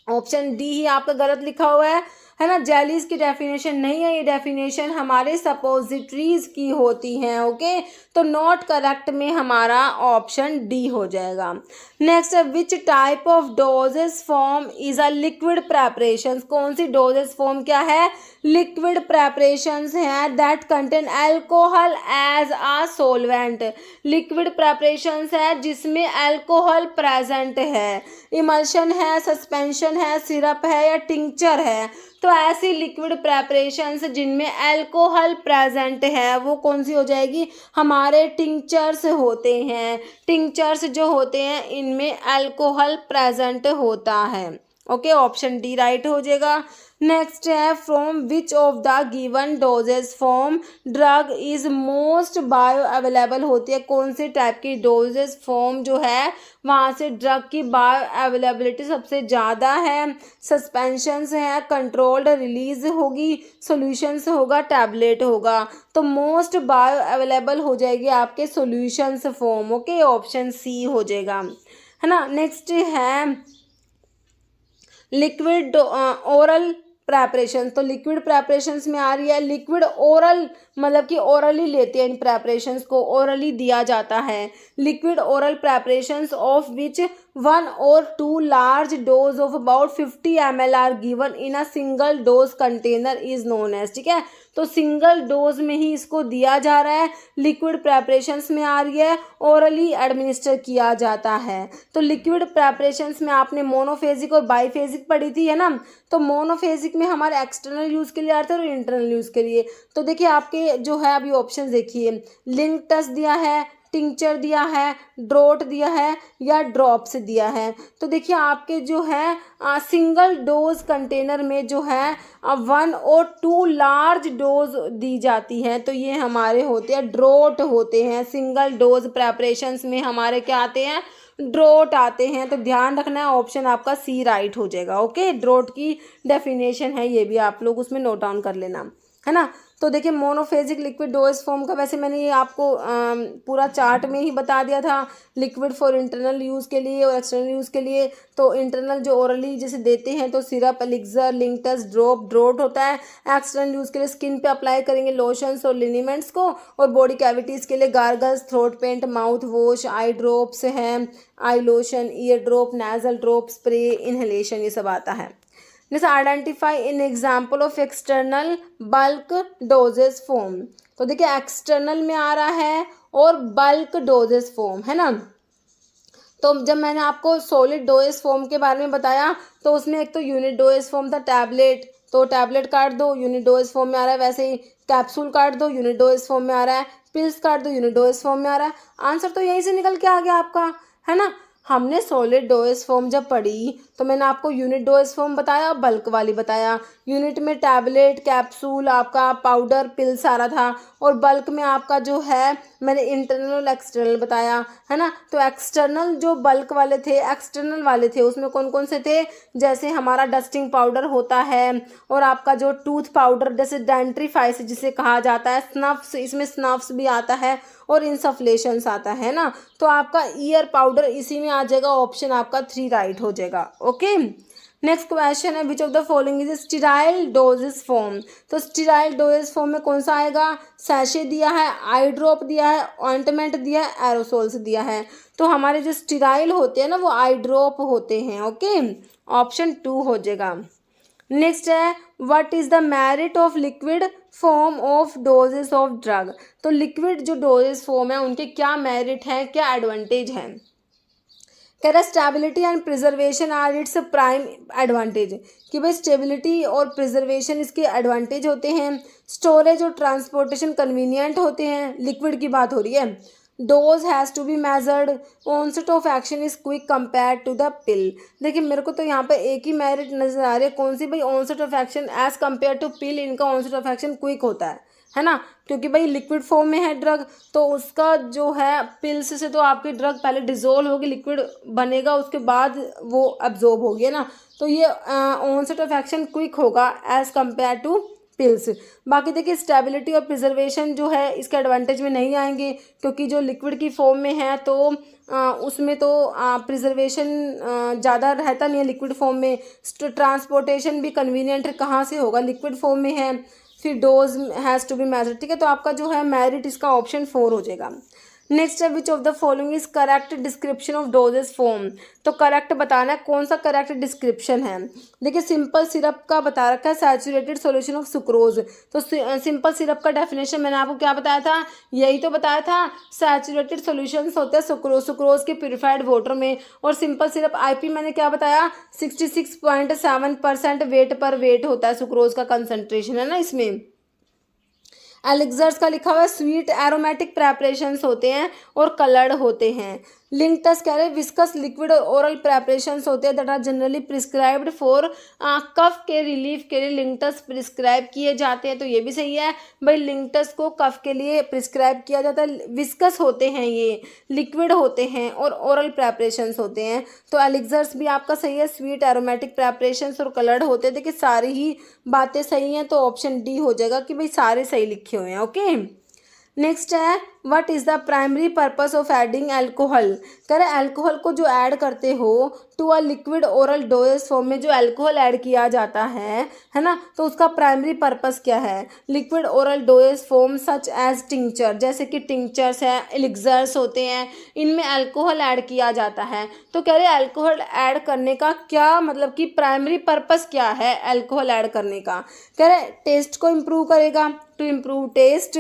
S1: ऑप्शन डी ही आपका गलत लिखा हुआ है ना। जेलीज की डेफिनेशन नहीं है, ये डेफिनेशन हमारे सपोजिटरीज की होती हैं। ओके, तो नॉट करेक्ट में हमारा ऑप्शन डी हो जाएगा। Next, which type of doses form is a liquid preparation. कौन सी डोजेस फॉर्म क्या है, लिक्विड प्रेपरेशंस हैं that contain alcohol as a solvent. Liquid preparations है जिसमें अल्कोहल प्रेजेंट है, इमल्शन है, सस्पेंशन है, सिरप है या टिंक्चर है। तो ऐसी लिक्विड प्रेपरेशंस जिनमें अल्कोहल प्रेजेंट है वो कौन सी हो जाएगी, हमारे टिंक्चर्स होते हैं। टिंक्चर्स जो होते हैं इनमें अल्कोहल प्रेजेंट होता है। ओके, ऑप्शन डी राइट हो जाएगा। नेक्स्ट है, from which of the given doses form drug is most bio available होती है। कौन से टाइप की डोजेस फॉर्म जो है वहाँ से ड्रग की बायो अवेलेबिलिटी सबसे ज़्यादा है। सस्पेंशंस है, कंट्रोल्ड रिलीज होगी, सॉल्यूशंस होगा, टैबलेट होगा। तो मोस्ट बायो अवेलेबल हो जाएगी आपके solutions form. Okay, option C हो जाएगा, है ना। नेक्स्ट है लिक्विड ओरल प्रेपरेशन। तो लिक्विड प्रेपरेशंस में आ रही है लिक्विड ओरल, मतलब कि ओरली लेते हैं इन प्रेपरेशंस को, ओरली दिया जाता है। Liquid oral preparations of which 1 or 2 large dose of about 50 ml are given in a single dose container is known as, ठीक है। तो सिंगल डोज में ही इसको दिया जा रहा है, लिक्विड प्रेपरेशंस में आ रही है, ओरली एडमिनिस्टर किया जाता है। तो लिक्विड प्रेपरेशंस में आपने मोनोफेजिक और बाईफेजिक पढ़ी थी, है ना। तो मोनोफेजिक में हमारे एक्सटर्नल यूज़ के लिए आते हैं और इंटरनल यूज़ के लिए। तो देखिए आपके जो है अभी ऑप्शन देखिए, लिंकटस दिया है, टिंचर दिया है, ड्रोट दिया है या ड्रॉप्स दिया है। तो देखिए आपके जो है सिंगल डोज कंटेनर में जो है 1 और 2 लार्ज डोज दी जाती है, तो ये हमारे होते हैं ड्रोट होते हैं। सिंगल डोज प्रेपरेशंस में हमारे क्या आते हैं, ड्रोट आते हैं। तो ध्यान रखना है ऑप्शन आपका सी राइट हो जाएगा। ओके, ड्रोट की डेफिनेशन है, ये भी आप लोग उसमें नोट डाउन कर लेना, है ना। तो देखिए मोनोफेजिक लिक्विड डोज फॉर्म का वैसे मैंने ये आपको पूरा चार्ट में ही बता दिया था, लिक्विड फॉर इंटरनल यूज़ के लिए और एक्सटर्नल यूज़ के लिए। तो इंटरनल जो ओरली जैसे देते हैं तो सिरप, एलिक्सर, लिंकटस, ड्रॉप, ड्रोट होता है। एक्सटर्नल यूज़ के लिए स्किन पे अप्लाई करेंगे लोशंस और लिनीमेंट्स को, और बॉडी कैविटीज़ के लिए gargles, throat paint, mouth wash, eye drops हैं, eye lotion, ear drop, nasal drop, spray, inhalation, ये सब आता है। जैसे identify in example of external bulk doses form. तो देखिए एक्सटर्नल में आ रहा है और बल्क डोजेस फॉर्म, है ना। तो जब मैंने आपको सॉलिड डोजेस फॉर्म के बारे में बताया तो उसमें एक तो यूनिट डोजेस फॉर्म था टैबलेट, तो टैबलेट काट दो, यूनिट डोजेस फॉर्म में आ रहा है। वैसे ही कैप्सूल काट दो, यूनिट डोजेस फॉर्म में आ रहा है। पिल्स काट दो, यूनिट डोजेस फॉर्म में आ रहा है। आंसर तो यहीं से निकल के आ गया आपका, है ना। हमने सॉलिड डोजेस फॉर्म जब पढ़ी तो मैंने आपको यूनिट डोजेस फॉर्म बताया, बल्क वाली बताया। यूनिट में टैबलेट, कैप्सूल, आपका पाउडर, पिल्स आ रहा था, और बल्क में आपका जो है मैंने इंटरनल और एक्सटर्नल बताया, है ना। तो एक्सटर्नल जो बल्क वाले थे, एक्सटर्नल वाले थे, उसमें कौन कौन से थे, जैसे हमारा डस्टिंग पाउडर होता है, और आपका जो टूथ पाउडर जैसे डेंट्रीफाइस जिसे कहा जाता है, स्नफ्स, इसमें स्नफ्स भी आता है, और इंसफ्लेशंस आता है ना। तो आपका ईयर पाउडर इसी में आ जाएगा, ऑप्शन आपका 3 राइट हो जाएगा। ओके, नेक्स्ट क्वेश्चन है, which of the following is sterile doses form. तो स्टीराइल डोजेस फॉर्म में कौन सा आएगा, सैशे दिया है, आई ड्रॉप दिया है, ऑइंटमेंट दिया है, एरोसोल्स दिया है। तो हमारे जो स्टीराइल होते हैं ना वो आई ड्रॉप होते हैं। ओके, ऑप्शन 2 हो जाएगा। नेक्स्ट है, what is the merit of liquid form of doses of drug. तो लिक्विड जो डोजेस फॉर्म है उनके क्या मेरिट है, क्या एडवांटेज है। कह रहा stability and preservation are its prime advantage, कि भाई स्टेबिलिटी और प्रिजर्वेशन इसके एडवांटेज होते हैं। स्टोरेज और ट्रांसपोर्टेशन कन्वीनियंट होते हैं, लिक्विड की बात हो रही है। Dose has to be measured, onset of action is quick compare to the pill. देखिए मेरे को तो यहाँ पे एक ही मेरिट नजर आ रही है, कौन सी भाई, onset of action as compare to pill, इनका ऑनसेट ऑफ एक्शन क्विक होता है ना। क्योंकि भाई लिक्विड फॉर्म में है ड्रग, तो उसका जो है पिल्स से तो आपकी ड्रग पहले डिजोल्व होगी, लिक्विड बनेगा, उसके बाद वो अब्जॉर्ब होगी, है ना। तो ये ऑनसेट ऑफ एक्शन क्विक होगा एज कंपेयर टू पिल्स। बाकी देखिए स्टेबिलिटी और प्रिजर्वेशन जो है इसके एडवांटेज में नहीं आएंगे, क्योंकि जो लिक्विड की फॉर्म में है तो उसमें तो प्रिजर्वेशन ज़्यादा रहता नहीं है लिक्विड फॉर्म में। ट्रांसपोर्टेशन भी कन्वीनियंट कहाँ से होगा, लिक्विड फॉर्म में है। फिर dose has to be measured, ठीक है। तो आपका जो है मेरिट इसका ऑप्शन 4 हो जाएगा। नेक्स्ट है, which of the following is correct description of doses form. तो करेक्ट बताना है, कौन सा करेक्ट डिस्क्रिप्शन है। देखिए सिंपल सिरप का बता रखा है, सैचुरेटेड सॉल्यूशन ऑफ सुक्रोज। तो सिंपल सिरप का डेफिनेशन मैंने आपको क्या बताया था, यही तो बताया था, सैचुरेटेड सॉल्यूशंस होते हैं सुक्रोज, सुक्रोज के प्यूरिफाइड वाटर में। और सिंपल सिरप आईपी मैंने क्या बताया, 66.7% वेट पर वेट होता है सुक्रोज का कंसंट्रेशन, है ना इसमें। एलिक्सर्स का लिखा हुआ है स्वीट एरोमेटिक प्रेपरेशंस होते हैं और कलर्ड होते हैं। लिंकटस कह रहे हैं विस्कस लिक्विड और ओरल प्रेपरेशंस होते हैं that are generally prescribed for cough के रिलीफ के लिए लिंकटस प्रिस्क्राइब किए जाते हैं। तो ये भी सही है भाई, लिंकटस को कफ के लिए प्रिस्क्राइब किया जाता है। विस्कस होते हैं, ये लिक्विड होते हैं और ओरल प्रेपरेशंस होते हैं। तो एलिक्सर्स भी आपका सही है, स्वीट एरोमेटिक प्रेपरेशंस और कलर्ड होते हैं। देखिए सारी ही बातें सही हैं, तो ऑप्शन डी हो जाएगा कि भाई सारे सही लिखे हुए हैं। ओके, नेक्स्ट है what is the primary purpose of adding alcohol. कह रहे अल्कोहल को जो ऐड करते हो to a liquid oral dosage form में जो अल्कोहल ऐड किया जाता है ना, तो उसका प्राइमरी पर्पस क्या है। Liquid oral dosage form such as tincture, जैसे कि टिंचर्स है, एलिक्सर्स होते हैं, इनमें अल्कोहल ऐड किया जाता है। तो कह रहे अल्कोहल ऐड करने का क्या मतलब कि प्राइमरी पर्पस क्या है अल्कोहल ऐड करने का। कह रहे टेस्ट को इम्प्रूव करेगा, to improve taste,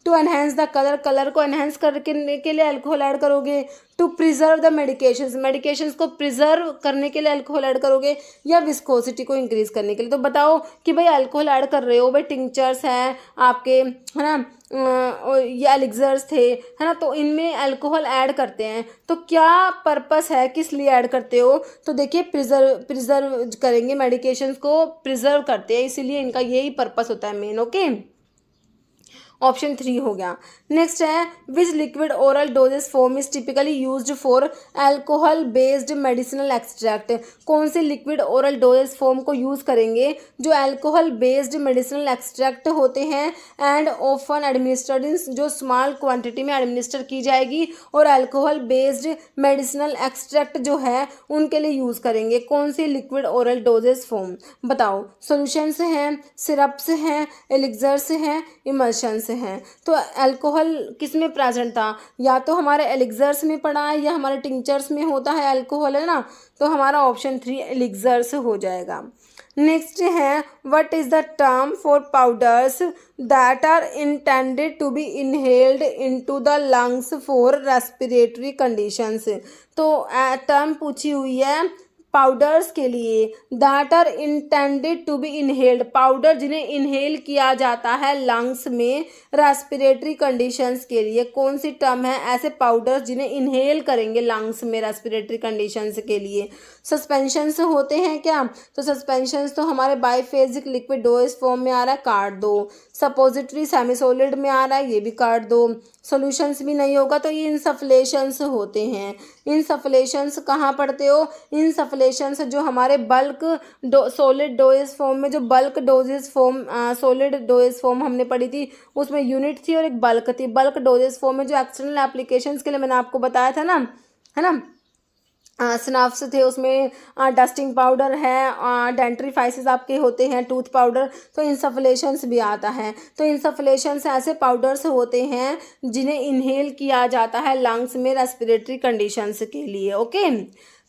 S1: to enhance the colour, colour को एनहेंस करने के लिए अल्कोहल ऐड करोगे, to preserve the medications, medications को प्रिजर्व करने के लिए अल्कोहल ऐड करोगे, या विस्कोसिटी को इंक्रीज करने के लिए। तो बताओ कि भाई अल्कोहल ऐड कर रहे हो, भाई टिंचर्स हैं आपके, है ना, या एलिक्सर्स थे, है ना, तो इनमें अल्कोहल ऐड करते हैं, तो क्या पर्पस है, किस लिए ऐड करते हो। तो देखिए प्रिजर्व करेंगे, मेडिकेशंस को प्रिजर्व करते हैं, इसीलिए इनका यही पर्पस होता है मेन। ओके, ऑप्शन 3 हो गया। नेक्स्ट है विच liquid oral doses form is typically used for alcohol based medicinal extract. कौन से लिक्विड ओरल डोजेस फॉर्म को यूज़ करेंगे जो अल्कोहल बेस्ड मेडिसिनल एक्सट्रैक्ट होते हैं एंड ऑफन एडमिनिस्टर्ड इन, जो स्मॉल क्वांटिटी में एडमिनिस्टर की जाएगी और अल्कोहल बेस्ड मेडिसिनल एक्सट्रैक्ट जो है उनके लिए यूज़ करेंगे। कौन सी लिक्विड ओरल डोजेस फॉर्म बताओ। सॉल्यूशंस हैं, सिरप्स हैं, एलिक्सर्स हैं, इमल्शंस हैं। तो अल्कोहल किस में प्रेजेंट था, या तो हमारे एलिक्सर्स में पड़ा है या हमारे टिंचर्स में होता है अल्कोहल, है ना, तो हमारा ऑप्शन 3 एलिक्सर्स हो जाएगा। नेक्स्ट है what is the term for powders that are intended to be inhaled into the lungs for respiratory conditions. तो टर्म पूछी हुई है पाउडर्स के लिए, that are intended to be inhaled, powder जिन्हें इनहेल किया जाता है लंग्स में रेस्पिरेटरी कंडीशंस के लिए। कौन सी टर्म है ऐसे पाउडर्स जिन्हें इनहेल करेंगे लंग्स में रेस्पिरेटरी कंडीशंस के लिए। सस्पेंशंस होते हैं क्या, तो सस्पेंशंस तो हमारे बाईफेजिक लिक्विड डोज फॉर्म में आ रहा है, काट दो। सपोजिटरी सेमी सॉलिड में आ रहा है, ये भी काट दो। सॉल्यूशंस भी नहीं होगा तो ये इनसफ्लेशंस होते हैं। इनसफ्लेशंस कहाँ पढ़ते हो, इनसफ्लेशंस जो हमारे बल्क सॉलिड डोजेस फॉर्म में, जो bulk doses form solid doses form हमने पढ़ी थी उसमें यूनिट थी और एक बल्क थी। बल्क डोजेस फॉर्म में जो एक्सटर्नल एप्लीकेशंस के लिए मैंने आपको बताया था ना, है ना, स्नफ्स थे, उसमें डस्टिंग पाउडर है, डेंट्रीफाइसिस आपके होते हैं, टूथ पाउडर, तो इंसफ्लेशंस भी आता है। तो इंसफ्लेशंस ऐसे पाउडर्स होते हैं जिन्हें इनहेल किया जाता है लंग्स में रेस्पिरेटरी कंडीशंस के लिए। ओके,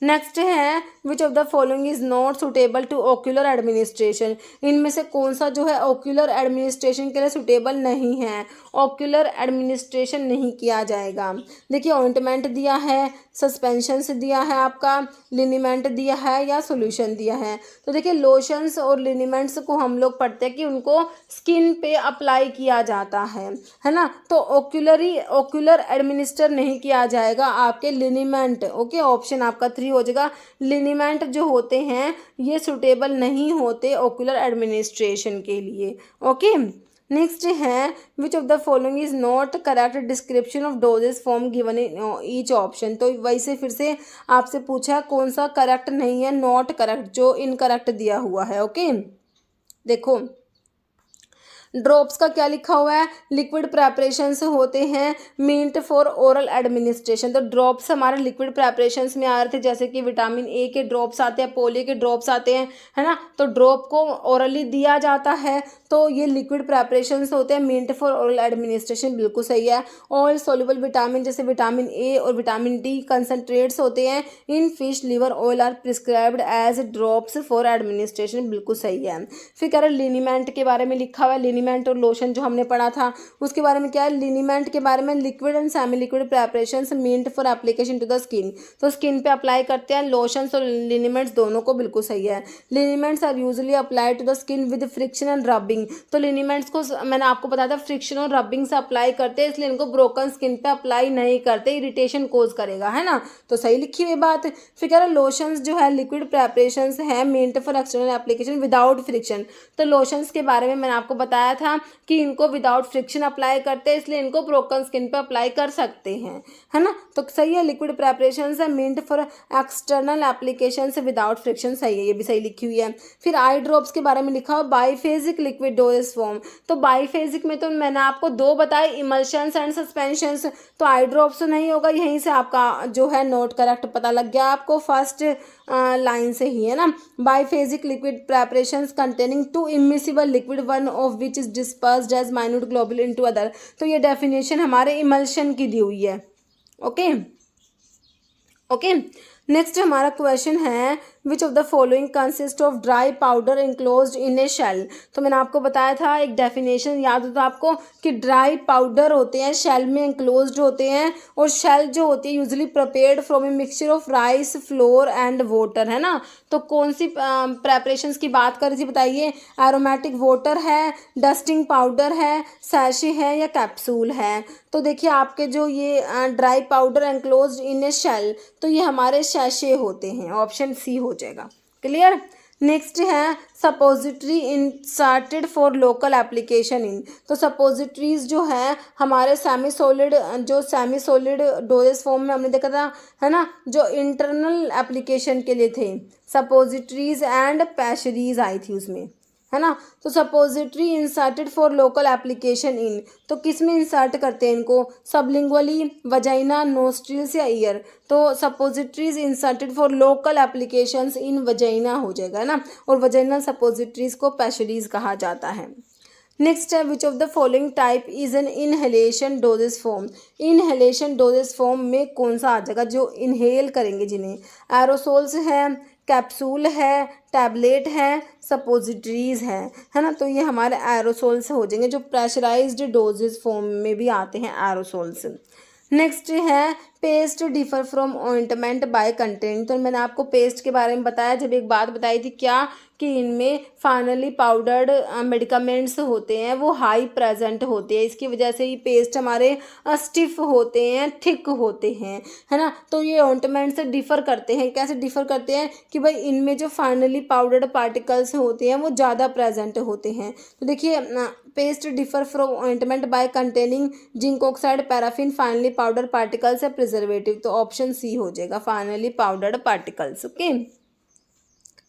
S1: नेक्स्ट है which of the following is not suitable to ocular administration. इनमें से कौन सा जो है ओक्यूलर एडमिनिस्ट्रेशन के लिए सुटेबल नहीं है, ओक्यूलर एडमिनिस्ट्रेशन नहीं किया जाएगा। देखिए ऑइंटमेंट दिया है, सस्पेंशंस दिया है, आपका लिनीमेंट दिया है या सॉल्यूशन दिया है। तो देखिए लोशंस और लिनीमेंट्स को हम लोग पढ़ते हैं कि उनको स्किन पे अप्लाई किया जाता है ना, तो ओक्यूलर एडमिनिस्टर नहीं किया जाएगा आपके लिनीमेंट। ओके, ऑप्शन आपका 3 हो जाएगा। लिनीमेंट जो होते हैं ये सुटेबल नहीं होते ओक्यूलर एडमिनिस्ट्रेशन के लिए। ओके, नेक्स्ट है which of the following is not correct description of doses form given in each option. तो वैसे फिर से आपसे पूछा कौन सा करेक्ट नहीं है, नॉट करेक्ट, जो इनकरेक्ट दिया हुआ है। ओके, देखो ड्रॉप्स का क्या लिखा हुआ है, लिक्विड प्रेपरेशंस होते हैं मींट फॉर ओरल एडमिनिस्ट्रेशन। तो ड्रॉप्स हमारे लिक्विड प्रेपरेशंस में आ रहे थे, जैसे कि विटामिन ए के ड्रॉप्स आते हैं, पोलियो के ड्रॉप्स आते हैं, है ना, तो ड्रॉप को ओरली दिया जाता है, तो ये लिक्विड प्रेपरेशंस होते हैं मींट फॉर ओरल एडमिनिस्ट्रेशन, बिल्कुल सही है। ऑयल सोल्यूबल विटामिन जैसे विटामिन ए और विटामिन डी कंसनट्रेट्स होते हैं in fish liver oil are prescribed as drops for administration, बिल्कुल सही है। फिर कह रहे लिनीमेंट के बारे में लिखा हुआ है, लिनीमेंट और लोशन जो हमने पढ़ा था उसके बारे में क्या है, लिनीमेंट के बारे में liquid and semi liquid preparations meant for application to the skin, तो स्किन पे अप्लाई करते हैं। लोशंस और लिनीमेंट्स दोनों को बिल्कुल सही है। Liniments are usually apply to the skin with friction and rubbing, तो लिनीमेंट्स को मैंने आपको बताया था फ्रिक्शन और रबिंग से अप्लाई करते हैं, इसलिए इनको ब्रोकन स्किन पे अप्लाई नहीं करते, इरिटेशन कोज करेगा, है ना, तो सही लिखी हुई बात। फिर कह रहा लोशंस जो है लिक्विड प्रेपरेशंस है meant for external application without friction, तो लोशंस के बारे में मैंने आपको बताया बताया था कि इनको विदाउट फ्रिक्शन अप्लाई करते हैं, इसलिए इनको ब्रोकन स्किन पे अप्लाई कर सकते हैं, है ना। तो सही है, लिक्विड प्रेपरेशन है मींट फॉर एक्सटर्नल एप्लीकेशन से विदाउट फ्रिक्शन, सही है, ये भी सही लिखी हुई है। फिर आई ड्रॉप्स के बारे में लिखा हुआ बाईफेजिक लिक्विड डोजेस फॉर्म। तो बाईफेजिक में तो मैंने आपको दो बताए, इमल्शंस एंड सस्पेंशंस, तो आई ड्रॉप्स तो नहीं होगा, यहीं से आपका जो है नोट करेक्ट पता लग गया आपको फर्स्ट लाइन से ही, है ना। Biphasic liquid preparations containing two immiscible liquid one of which is dispersed as minute globule into other. तो ये डेफिनेशन हमारे इमल्शन की दी हुई है। ओके ओके, नेक्स्ट हमारा क्वेश्चन है which of the following consist of dry powder enclosed in a shell. तो मैंने आपको बताया था, एक डेफिनेशन याद होता आपको कि ड्राई पाउडर होते हैं शेल में इंक्लोज्ड होते हैं, और शेल जो होती है usually prepared from a mixture of rice flour and water, है ना। तो कौन सी प्रेपरेशंस की बात कर रही थी बताइए, एरोमेटिक वाटर है, डस्टिंग पाउडर है, सैशे है या कैप्सूल है। तो देखिए आपके जो ये dry powder enclosed in a shell, तो ये हमारे सैशे होते हैं, ऑप्शन सी हो जाएगा। क्लियर। नेक्स्ट है suppository inserted for local application in. तो सपोजिटरीज जो है हमारे सेमी सॉलिड, जो सेमी सॉलिड डोजेस फॉर्म में हमने देखा था, है ना, जो इंटरनल एप्लीकेशन के लिए थे, सपोजिटरीज एंड पैशरीज आई थी उसमें, है ना। तो suppository inserted for local application in, तो किस में इंसर्ट करते हैं इनको, सबलिंगुअली, वजाइना, नोस्ट्रिल्स या ईयर। तो suppositories inserted for local applications in vagina हो जाएगा ना, और वजाइनल सपोजिटरीज को पैशरीज कहा जाता है। नेक्स्ट है which of the following type is an inhalation doses form. Inhalation doses form में कौन सा आ जाएगा, जो इनहेल करेंगे जिन्हें, एरोसोल्स है, कैप्सूल है, टैबलेट है, सपोजिटरीज है ना। तो ये हमारे एरोसोल्स हो जाएंगे, जो प्रेशराइज्ड डोजेस फॉर्म में भी आते हैं एरोसोल्स। नेक्स्ट है paste differ from ointment by content. तो मैंने आपको पेस्ट के बारे में बताया, जब एक बात बताई थी क्या, कि इनमें फाइनली पाउडर्ड मेडिकामेंट्स होते हैं वो हाई प्रेजेंट होते हैं, इसकी वजह से ये पेस्ट हमारे स्टिफ होते हैं, थिक होते हैं, है ना। तो ये ऑइंटमेंट से डिफ़र करते हैं, कैसे डिफ़र करते हैं कि भाई इनमें जो फाइनली पाउडर्ड पार्टिकल्स होते हैं वो ज़्यादा प्रेजेंट होते हैं। तो देखिए paste differ from ointment by containing zinc oxide, paraffin, finally powder particles या प्रिजर्वेटिव। तो ऑप्शन सी हो जाएगा, finally powdered particles. Okay,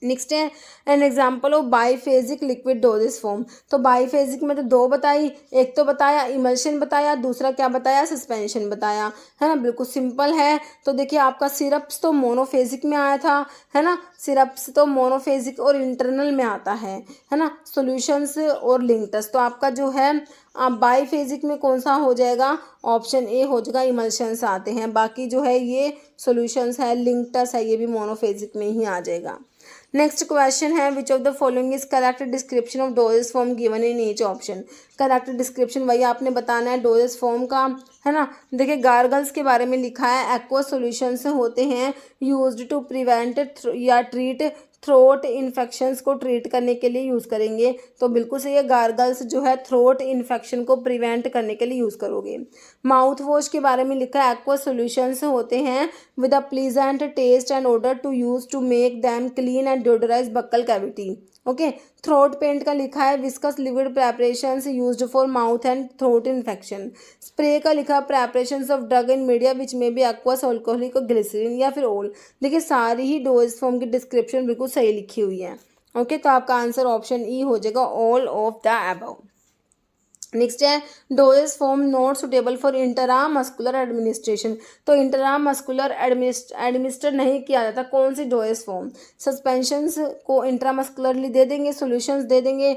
S1: next है an example of biphasic liquid doses form. तो बाईफेजिक में तो दो बताई, एक तो बताया इमल्शन बताया, दूसरा क्या बताया, सस्पेंशन बताया, है ना। बिल्कुल सिंपल है। तो देखिए आपका सिरप्स तो मोनोफेजिक में आया था, है ना, सिरप्स तो मोनोफेजिक और इंटरनल में आता है ना। सॉल्यूशंस और लिंक्टस, तो आपका जो है बाईफेजिक में कौन सा हो जाएगा, ऑप्शन ए हो जाएगा, इमल्शंस आते हैं। बाकी जो है ये सॉल्यूशंस है, लिंक्टस है, ये भी मोनोफेजिक में ही आ जाएगा। नेक्स्ट क्वेश्चन है which of the following is correct description of doses form given in each option. Correct description वही आपने बताना है डोजेस फॉर्म का, है ना। देखिए गार्गल्स के बारे में लिखा है, एक्वा सॉल्यूशंस होते हैं यूज्ड टू प्रिवेंट या ट्रीट थ्रोट इन्फेक्शंस को ट्रीट करने के लिए यूज़ करेंगे। तो बिल्कुल सही है, गार्गल्स जो है थ्रोट इन्फेक्शन को प्रिवेंट करने के लिए यूज़ करोगे। माउथ वॉश के बारे में लिखा है, एक्वा सॉल्यूशंस होते हैं with a pleasant taste and odour to use to make them clean and deodorize buccal cavity. Okay, throat paint का लिखा है viscous liquid preparations used for mouth and throat infection. Spray का लिखा preparations of drug in media which में भी aqueous, alcoholic, glycerine या फिर ओल। देखिए सारी ही डोज फॉर्म की डिस्क्रिप्शन बिल्कुल सही लिखी हुई है। ओके, तो आपका आंसर ऑप्शन ई हो जाएगा, all of the above. Next है doses form not suitable for intramuscular administration. तो इंट्रामस्कुलर एडमिनिस्टर नहीं किया जाता, कौन सी डोजेस फॉर्म, सस्पेंशंस को इंट्रामस्कुलरली दे देंगे, सॉल्यूशंस दे देंगे,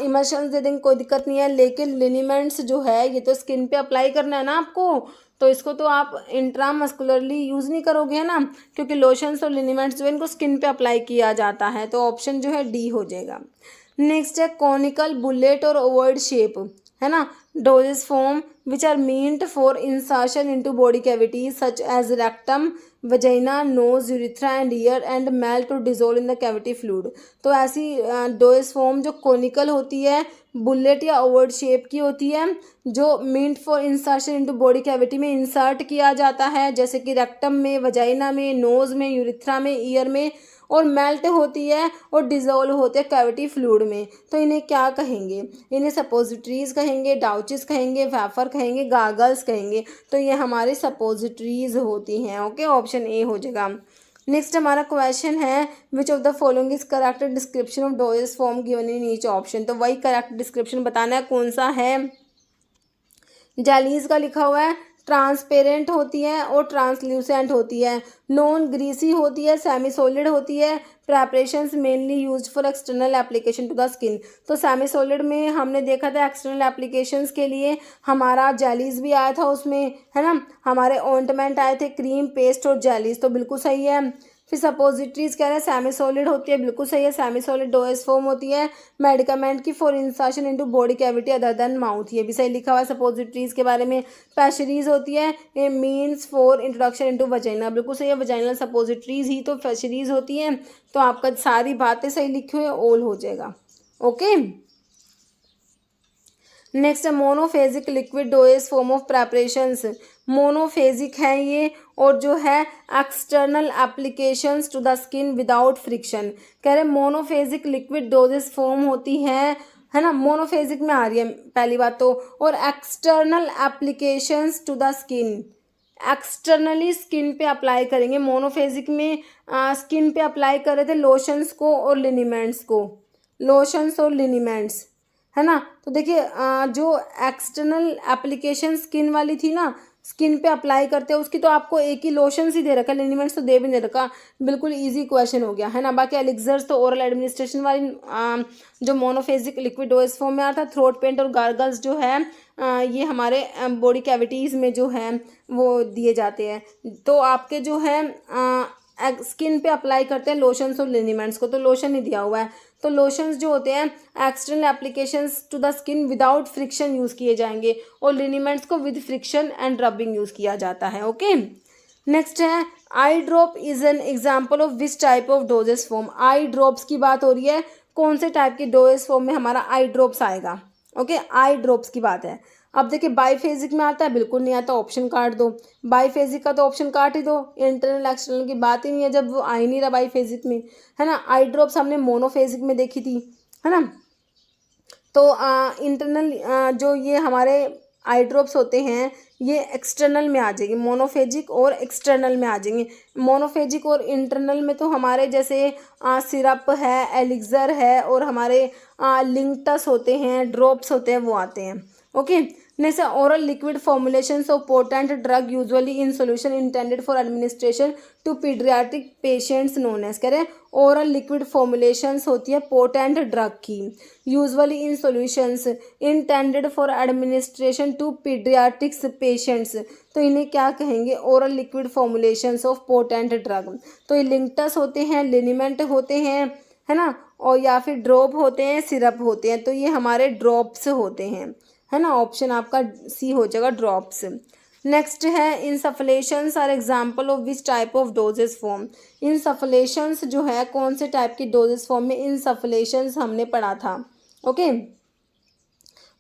S1: इमल्शंस दे देंगे, कोई दिक्कत नहीं है। लेकिन लिनीमेंट्स जो है ये तो स्किन पे अप्लाई करना है ना आपको, तो इसको तो आप इंट्रामस्कुलरली यूज़ नहीं करोगे, है ना, क्योंकि लोशंस और लिनीमेंट्स जो है इनको स्किन पे अप्लाई किया जाता है। तो ऑप्शन जो है डी हो जाएगा। नेक्स्ट है कॉनिकल, बुलेट और ओवॉइड शेप, है ना, dosage form which are meant for insertion into body cavities such as rectum, vagina, nose, urethra and ear and melt to dissolve in the cavity fluid. तो ऐसी doses form जो conical होती है, bullet या ovoid shape की होती है, जो meant for insertion into body cavity में इंसर्ट किया जाता है, जैसे कि रेक्टम में, वजाइना में, नोज में, यूरिथ्रा में, ईयर में और मेल्ट होती है और डिजोल्व होते हैं कैविटी फ्लूइड में, तो इन्हें क्या कहेंगे? इन्हें सपोजिटरीज कहेंगे, डाउचेस कहेंगे, वेफर कहेंगे, गागल्स कहेंगे। तो ये हमारी सपोजिटरीज होती हैं। ओके, ऑप्शन ए हो जाएगा। नेक्स्ट हमारा क्वेश्चन है which of the following is correct description of doses form given in each option. तो वही करेक्ट डिस्क्रिप्शन बताना है कौन सा है। जेलीज का लिखा हुआ है, ट्रांसपेरेंट होती है और ट्रांसल्यूसेंट होती है, नॉन ग्रीसी होती है, सेमी सॉलिड होती है, preparations mainly used for external application to the skin. तो सेमी सॉलिड में हमने देखा था एक्सटर्नल एप्लीकेशंस के लिए हमारा जेलीज भी आया था उसमें, है ना, हमारे ऑइंटमेंट आए थे, क्रीम, पेस्ट और जेलीज, तो बिल्कुल सही है। फिर सपोजिटरीज कह रहे हैं सेमी सॉलिड होती है, बिल्कुल सही है, सेमी सॉलिड डोएज फॉर्म होती है मेडिकामेंट की for insertion into body cavity other than mouth, ये भी सही लिखा हुआ है सपोजिटरीज के बारे में। पैशरीज होती है ये means for introduction into vagina, बिल्कुल सही है, वजाइनल सपोजिटरीज ही तो पैशरीज होती हैं। तो आपका सारी बातें सही लिखी हुई ऑल हो जाएगा। ओके, नेक्स्ट है monophasic liquid dosage form of preparations. Monophasic है ये और जो है external applications to the skin without friction. कह रहे मोनोफेजिक लिक्विड डोजेस फॉर्म होती है ना, मोनोफेजिक में आ रही है पहली बात तो, और external applications to the skin, externally skin पे अप्लाई करेंगे। मोनोफेजिक में स्किन पे अप्लाई कर रहे थे लोशंस को और लिनीमेंट्स को, लोशंस और लिनीमेंट्स, है ना। तो देखिए जो एक्सटर्नल एप्लीकेशन स्किन वाली थी ना, स्किन पे अप्लाई करते हैं उसकी तो आपको एक ही लोशन ही दे रखा है, लिनीमेंट्स तो दे भी नहीं रखा, बिल्कुल इजी क्वेश्चन हो गया, है ना। बाकी एलिक्सर्स तो ओरल एडमिनिस्ट्रेशन वाली जो मोनोफेजिक लिक्विड डोज फॉर्म में आता है। थ्रोट पेंट और गार्गल्स जो है ये हमारे बॉडी कैविटीज़ में जो है वो दिए जाते हैं। तो आपके जो है स्किन पे अप्लाई करते हैं लोशंस और लिनीमेंट्स को, तो लोशन ही दिया हुआ है। तो लोशंस जो होते हैं external applications to the skin without friction use किए जाएंगे और लिनीमेंट्स को with friction and rubbing use किया जाता है। ओके, नेक्स्ट है eye drop is an example of which type of doses form. Eye drops की बात हो रही है, कौन से टाइप के डोजेस फॉर्म में हमारा आई ड्रॉप्स आएगा। ओके, आई ड्रॉप्स की बात है। अब देखिए बाईफेजिक में आता है, बिल्कुल नहीं आता, ऑप्शन काट दो। बाईफेजिक का तो ऑप्शन काट ही दो, इंटरनल एक्सटर्नल की बात ही नहीं है जब वो आ ही नहीं रहा बाईफेजिक में, है ना। आई ड्रॉप्स हमने मोनोफेजिक में देखी थी, है ना। तो इंटरनल जो ये हमारे आई ड्रॉप्स होते हैं ये एक्सटर्नल में आ जाएंगे, मोनोफेजिक और एक्सटर्नल में आ जाएंगे। मोनोफेजिक और इंटरनल में तो हमारे जैसे सिरप है, एलिक्सर है और हमारे लिंक्टस होते हैं, ड्रॉप्स होते हैं, वो आते हैं। Okay, next oral liquid formulations of potent drug usually in solution intended for administration to pediatric patients known as. कह रहे ओरल लिक्विड फॉर्मुलेशंस होती है पोटेंट ड्रग की, usually in solutions intended for administration to pediatrics patients. तो इन्हें क्या कहेंगे? Oral liquid formulations of potent drug. तो ये लिंक्टस होते हैं, लिनीमेंट होते हैं, है ना, और या फिर ड्रॉप होते हैं, सिरप होते हैं। तो ये हमारे ड्रॉप्स होते हैं, है ना। ऑप्शन आपका सी हो जाएगा, ड्रॉप्स। नेक्स्ट है insufflations are example of which type of doses form. Insufflations जो है कौन से टाइप की डोजेस फॉर्म में इंसफलेशंस हमने पढ़ा था। Okay,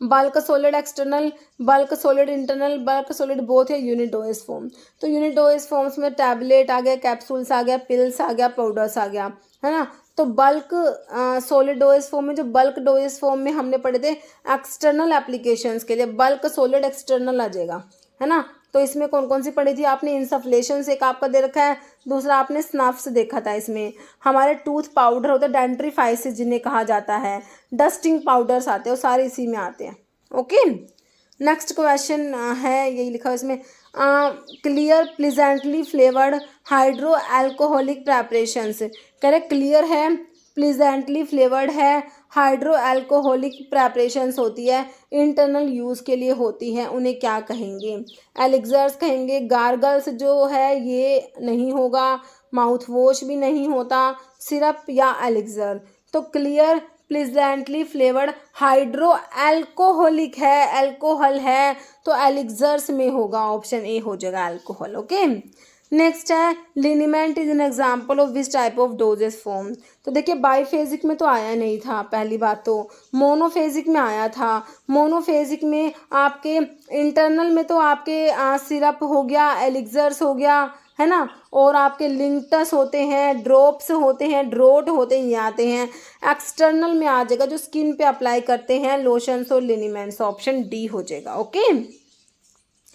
S1: bulk solid external, bulk solid internal, bulk solid both है यूनिट डोजेस फॉर्म। तो यूनिट डोजेस फॉर्म्स में टैबलेट आ गया, कैप्सूल्स आ गया, पिल्स आ गया, पाउडर्स आ गया, है ना। तो बल्क सॉलिड डोजेस फॉर्म में, जो बल्क डोजेस फॉर्म में हमने पढ़े थे एक्सटर्नल एप्लीकेशंस के लिए, बल्क सॉलिड एक्सटर्नल आ जाएगा, है ना। तो इसमें कौन कौन सी पढ़ी थी आपने? इंसफलेशन से एक आपका दे रखा है, दूसरा आपने स्नफ्स देखा था। इसमें हमारे टूथ पाउडर होते हैं, डेंट्रीफाइसिस जिन्हें कहा जाता है, डस्टिंग पाउडर्स आते हैं, वो सारे इसी में आते हैं। ओके, नेक्स्ट क्वेश्चन है यही लिखा है इसमें, clear pleasantly flavoured hydro alcoholic preparations. कह रहे क्लियर है, प्लीजेंटली फ्लेवर्ड है, हाइड्रो एल्कोहलिक प्रेपरेशंस होती है, इंटरनल यूज़ के लिए होती है, उन्हें क्या कहेंगे? एलिक्सर्स कहेंगे। गार्गल्स जो है ये नहीं होगा, माउथ वॉश भी नहीं होता, सिरप या एलिक्सर। तो clear pleasantly flavoured hydro alcoholic है, एल्कोहल है, तो एलिक्सर्स में होगा, ऑप्शन ए हो जाएगा एल्कोहल। ओके, नेक्स्ट है liniment is an example of which type of doses form. तो देखिए बाईफेजिक में तो आया नहीं था, पहली बात तो मोनोफेजिक में आया था। मोनोफेजिक में आपके इंटरनल में तो आपके सिरप हो गया, एलिक्सर्स हो गया, है ना। और आपके लिंक्टस होते हैं, ड्रॉप्स होते हैं, ड्रोट होते हैं, ये आते हैं। एक्सटर्नल में आ जाएगा जो स्किन पे अप्लाई करते हैं, लोशंस और लिनीमेंट्स, ऑप्शन डी हो जाएगा। ओके,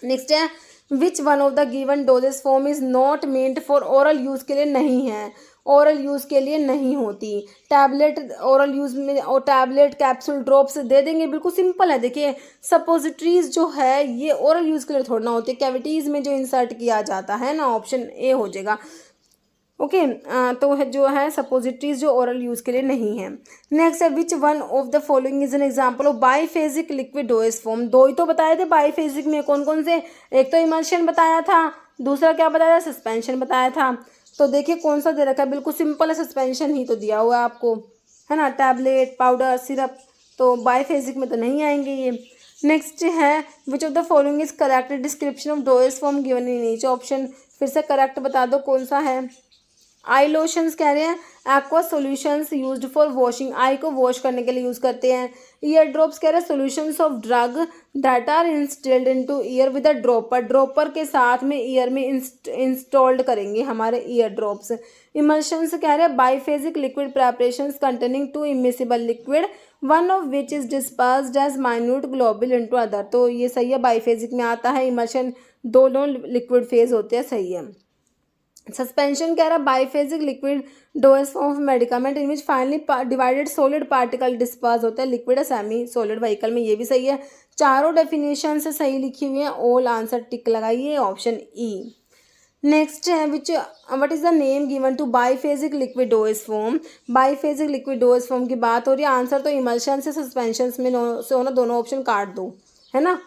S1: नेक्स्ट है which one of the given doses form is not meant for oral use के लिए नहीं है, ओरल यूज़ के लिए नहीं होती। टैबलेट ओरल यूज़ में, और टैबलेट कैप्सूल ड्रॉप्स दे देंगे, बिल्कुल सिंपल है। देखिए सपोजिटरीज जो है ये ओरल यूज़ के लिए थोड़ा ना होती है, कैविटीज़ में जो इंसर्ट किया जाता है ना, ऑप्शन ए हो जाएगा। ओके, तो जो है सपोजिटरीज जो ओरल यूज़ के लिए नहीं है। नेक्स्ट है which one of the following is an example of biphasic liquid dosage form. दो ही तो बताए थे बाईफेजिक में, कौन कौन से, एक तो इमल्शन बताया था, दूसरा क्या बताया था, सस्पेंशन बताया था। तो देखिए कौन सा दे रखा है, बिल्कुल सिंपल है, सस्पेंशन ही तो दिया हुआ है आपको, है ना, टैबलेट, पाउडर, सिरप, तो बाईफेजिक में तो नहीं आएंगे ये। नेक्स्ट है which of the following is correct description of dosage form given in each option. फिर से करेक्ट बता दो कौन सा है। आई लोशंस कह रहे हैं, aqua solutions used for washing, eye को वॉश करने के लिए यूज़ करते हैं। ईयर ड्रॉप्स कह रहे हैं solutions of drug that are installed into ear with a dropper, dropper के साथ में ईयर में इंस्टॉल्ड करेंगे हमारे ईयर ड्रॉप्स। इमल्शंस कह रहे हैं biphasic liquid preparations containing two immiscible liquid one of which is dispersed as minute globule into other, तो ये सही है, बाईफेजिक में आता है। इमल्शन दोनों लिक्विड फेज होते हैं, सही है। सस्पेंशन कह रहा है biphasic liquid dosage form of medicament in which finally divided solid particle disperse होता है लिक्विड सेमी सॉलिड व्हीकल में, ये भी सही है। चारों डेफिनेशन से सही लिखी हुई है, ऑल आंसर टिक लगाइए, ऑप्शन ई। नेक्स्ट है which what is the name given to biphasic liquid dosage form. Biphasic liquid dosage form की बात हो रही है, आंसर तो इमल्शन से सस्पेंशन में से होना, दोनों ऑप्शन काट दो, है ना।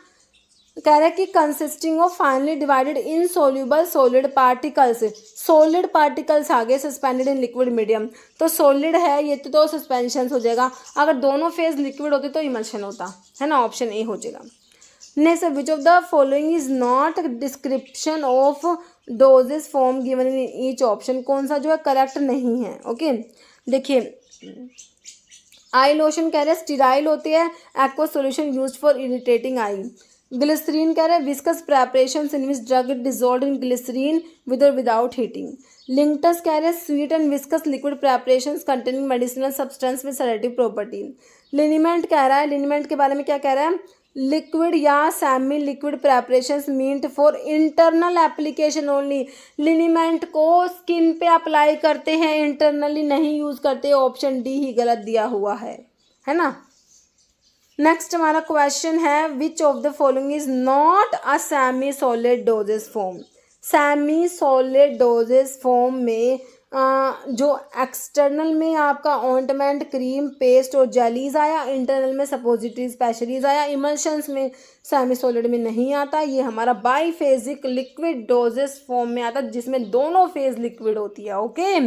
S1: कह रहा है कि consisting of finally divided insoluble solid particles, solid particles आ गए सस्पेंडेड इन लिक्विड मीडियम, तो सॉलिड है ये तो सस्पेंशन हो जाएगा। अगर दोनों फेज लिक्विड होते तो इमल्शन होता, है ना, ऑप्शन ए हो जाएगा। Next which of the following is not description of doses form given in each option, कौन सा जो है करेक्ट नहीं है। ओके, देखिए आई लोशन कह रहे हैं स्टीराइल होती है, aqua solution used for irritating eye. Glycerine कह रहे हैं viscous preparation in which drug dissolve in glycerine with और विदाउट हीटिंग। लिंक्टस कह रहे हैं sweet and viscous liquid preparation containing medicinal substance with sedative property. Liniment कह रहा है, लिनीमेंट के बारे में क्या कह रहा है, लिक्विड या semi liquid preparations meant for internal application only. Liniment को स्किन पे अप्लाई करते हैं, इंटरनली नहीं यूज करते, ऑप्शन डी ही गलत दिया हुआ है ना। नेक्स्ट हमारा क्वेश्चन है which of the following is not a semi solid doses form. Semi solid doses form में जो एक्सटर्नल में आपका ऑइंटमेंट, क्रीम, पेस्ट और जेलीज आया, इंटरनल में सपोजिटरी स्पेशलीज आया, इमल्शंस में सेमी सॉलिड में नहीं आता। ये हमारा बाईफेजिक लिक्विड डोजेस फॉर्म में आता है जिसमें दोनों फेज लिक्विड होती है। ओके,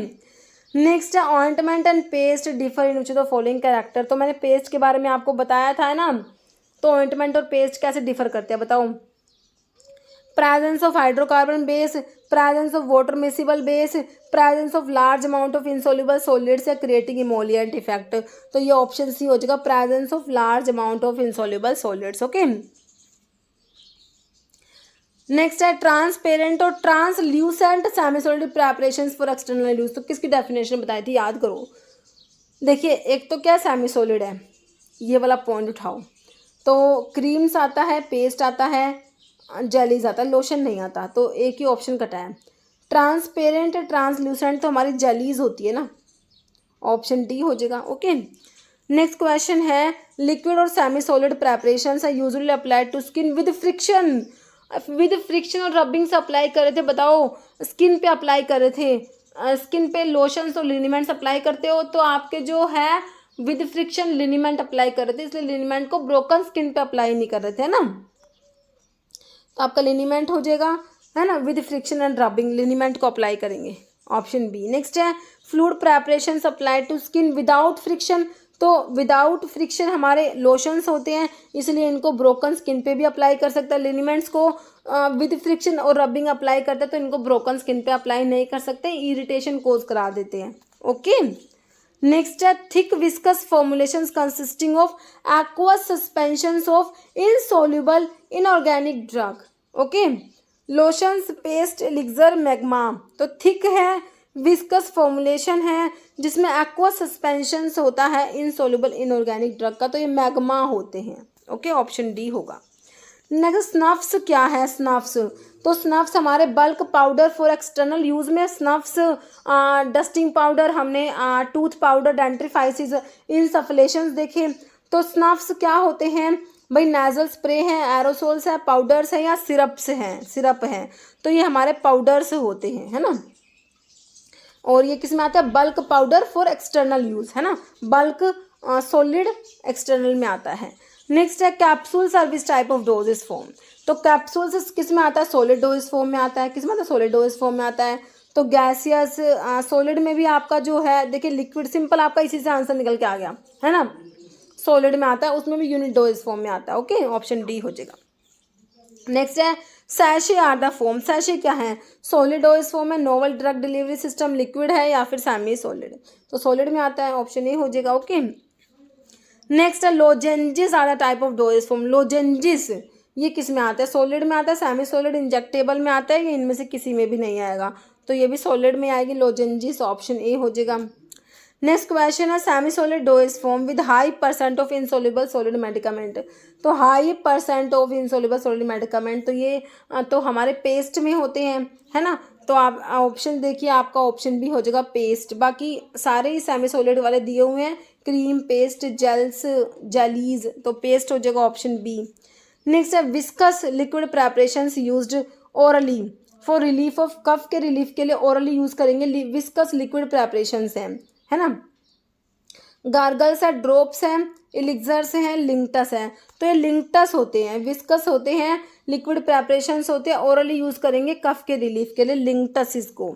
S1: नेक्स्ट है ointment and paste differ in which the following character. तो मैंने पेस्ट के बारे में आपको बताया था, है ना, तो ऑइंटमेंट और पेस्ट कैसे डिफर करते हैं बताओ। Presence of hydrocarbon base, presence of water miscible base, presence of large amount of insoluble solids या क्रिएटिंग इमोलिएंट इफेक्ट, तो ये ऑप्शन सी हो जाएगा, presence of large amount of insoluble solids. Okay, next है transparent और translucent semi solid preparations for external use, तो किसकी definition बताई थी, याद करो। देखिए एक तो क्या सेमी सॉलिड है, ये वाला पॉइंट उठाओ, तो क्रीम्स आता है, पेस्ट आता है, जेलीज आता है, लोशन नहीं आता, तो एक ही ऑप्शन कटा है। ट्रांसपेरेंट ट्रांसल्यूसेंट तो हमारी जेलीज होती है ना, ऑप्शन डी हो जाएगा। ओके, नेक्स्ट क्वेश्चन है लिक्विड और semi solid preparations are usually applied to skin with friction, with friction और रबिंग से अप्लाई कर रहे थे, बताओ स्किन पे अप्लाई कर रहे थे, स्किन पे लोशंस और लिनीमेंट्स अप्लाई करते हो, तो आपके जो है विद फ्रिक्शन लिनीमेंट अप्लाई कर रहे थे, इसलिए लिनीमेंट को ब्रोकन स्किन पे अप्लाई नहीं कर रहे थे ना, तो आपका लिनीमेंट हो जाएगा, है ना, with friction and rubbing liniment को अप्लाई करेंगे, ऑप्शन बी। नेक्स्ट है fluid preparation apply to skin without friction, तो विदाउट फ्रिक्शन हमारे लोशंस होते हैं, इसलिए इनको ब्रोकन स्किन पे भी अप्लाई कर सकता है। लिनीमेंट्स को विद फ्रिक्शन और रबिंग अप्लाई करते हैं, तो इनको ब्रोकन स्किन पे अप्लाई नहीं कर सकते, इरिटेशन कोज करा देते हैं। ओके, नेक्स्ट है thick viscous formulations consisting of aqueous suspensions of insoluble inorganic drug. Okay, lotions, paste, elixir, magma. तो थिक है, विस्कस फॉर्मुलेशन है, जिसमें एक्वा सस्पेंशंस होता है इनसोल्युबल इनऑर्गेनिक ड्रग का, तो ये मैग्मा होते हैं। ओके, ऑप्शन डी होगा। नेक्स्ट स्नफ्स क्या है? स्नफ्स, तो स्नफ्स हमारे bulk powder for external use में स्नफ्स, डस्टिंग पाउडर हमने, टूथ पाउडर, डेंट्रीफाइसिस, इंसफलेशंस देखे। तो स्नफ्स क्या होते हैं भाई? नेजल स्प्रे हैं, एरोसोल्स है, पाउडर्स है या सिरप्स हैं, सिरप हैं। तो ये हमारे पाउडर्स होते हैं, है ना। और ये किस में आता है? Bulk powder for external use, है ना। बल्क सॉलिड एक्सटर्नल में आता है। नेक्स्ट है capsule service type of doses form. तो कैप्सूल्स किस में आता है? सॉलिड डोजेस फॉर्म में आता है। किस में आता है? सॉलिड डोजेस फॉर्म में आता है। तो गैसियस, सॉलिड में भी आपका जो है देखिए लिक्विड, सिंपल आपका इसी से आंसर निकल के आ गया, है ना। सॉलिड में आता है, उसमें भी यूनिट डोजेस फॉर्म में आता है। ओके, ऑप्शन डी हो जाएगा। नेक्स्ट है sachet are the form. Sachet क्या है? सॉलिड डोजेस फॉर्म है, novel drug delivery system, liquid है या फिर सेमी सॉलिड। तो सॉलिड में आता है, ऑप्शन ए हो जाएगा। ओके, नेक्स्ट है lozenges are the type of doses form. Lozenges ये किस में आता है? सॉलिड में आता है, सेमी सॉलिड, इंजेक्टेबल में आता है, या इनमें से किसी में भी नहीं आएगा। तो ये भी सॉलिड में आएगी, लोजेंजिस, ऑप्शन ए हो जाएगा। नेक्स्ट क्वेश्चन है semi solid doses form with high percent of insoluble solid medicament. तो high percent of insoluble solid medicament, तो ये तो हमारे पेस्ट में होते हैं, है ना। तो आप ऑप्शन देखिए, आपका ऑप्शन भी हो जाएगा पेस्ट। बाकी सारे ही सेमी सॉलिड वाले दिए हुए हैं, क्रीम, पेस्ट, जेल्स, जेलीज, तो पेस्ट हो जाएगा, ऑप्शन बी। नेक्स्ट है viscous liquid preparations used orally for relief of cough. के रिलीफ के लिए ओरली यूज करेंगे, विस्कस लिक्विड प्रेपरेशंस हैं, है ना। गार्गल्स है, ड्रॉप्स हैं, एलिक्सर्स हैं, लिंक्टस हैं। तो ये लिंक्टस होते हैं, विस्कस होते हैं, लिक्विड प्रेपरेशंस होते हैं, ओरली यूज करेंगे कफ के रिलीफ के लिए, लिंक्टस इसको।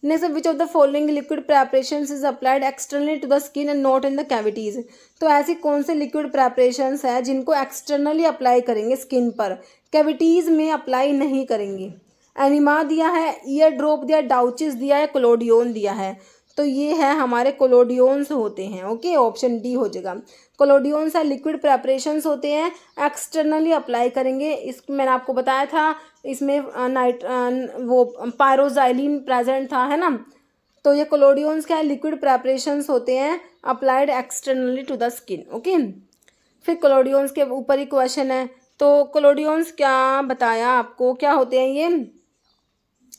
S1: Next, which of the following liquid preparations is applied externally to the skin and not in the cavities. तो ऐसी कौन से लिक्विड प्रेपरेशंस है जिनको एक्सटर्नली अप्लाई करेंगे स्किन पर, कैविटीज में अप्लाई नहीं करेंगे? एनिमा दिया है, ईयर ड्रॉप दिया, डाउचेस दिया है, कोलोडियोन दिया है। तो ये है हमारे कोलोडियोन्स होते हैं। ओके, ऑप्शन डी हो जाएगा। कोलोडियोन्स है, लिक्विड प्रेपरेशंस होते हैं, एक्सटर्नली अप्लाई करेंगे। इस मैंने आपको बताया था, इसमें वो पायरोजाइलिन प्रेजेंट था, है ना। तो ये कोलोडियोन्स क्या है? लिक्विड प्रेपरेशंस होते हैं, applied externally to the skin. Okay, फिर कोलोडियोन्स के ऊपर ही क्वेश्चन है। तो कोलोडियोन्स क्या बताया आपको, क्या होते हैं ये?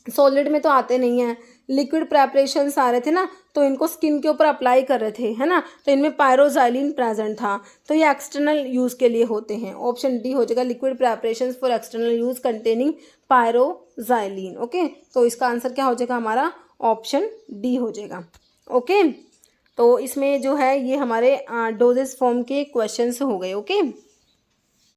S1: सॉलिड में तो आते नहीं हैं, लिक्विड प्रेपरेशंस आ रहे थे ना, तो इनको स्किन के ऊपर अप्लाई कर रहे थे, है ना। तो इनमें पायरोजाइलिन प्रेजेंट था, तो ये एक्सटर्नल यूज के लिए होते हैं, ऑप्शन डी हो जाएगा। Liquid preparations for external use containing pyroxylin. Okay, तो इसका आंसर क्या हो जाएगा हमारा? ऑप्शन डी हो जाएगा। ओके, तो इसमें जो है ये हमारे डोजेस फॉर्म के क्वेश्चंस हो गए। ओके।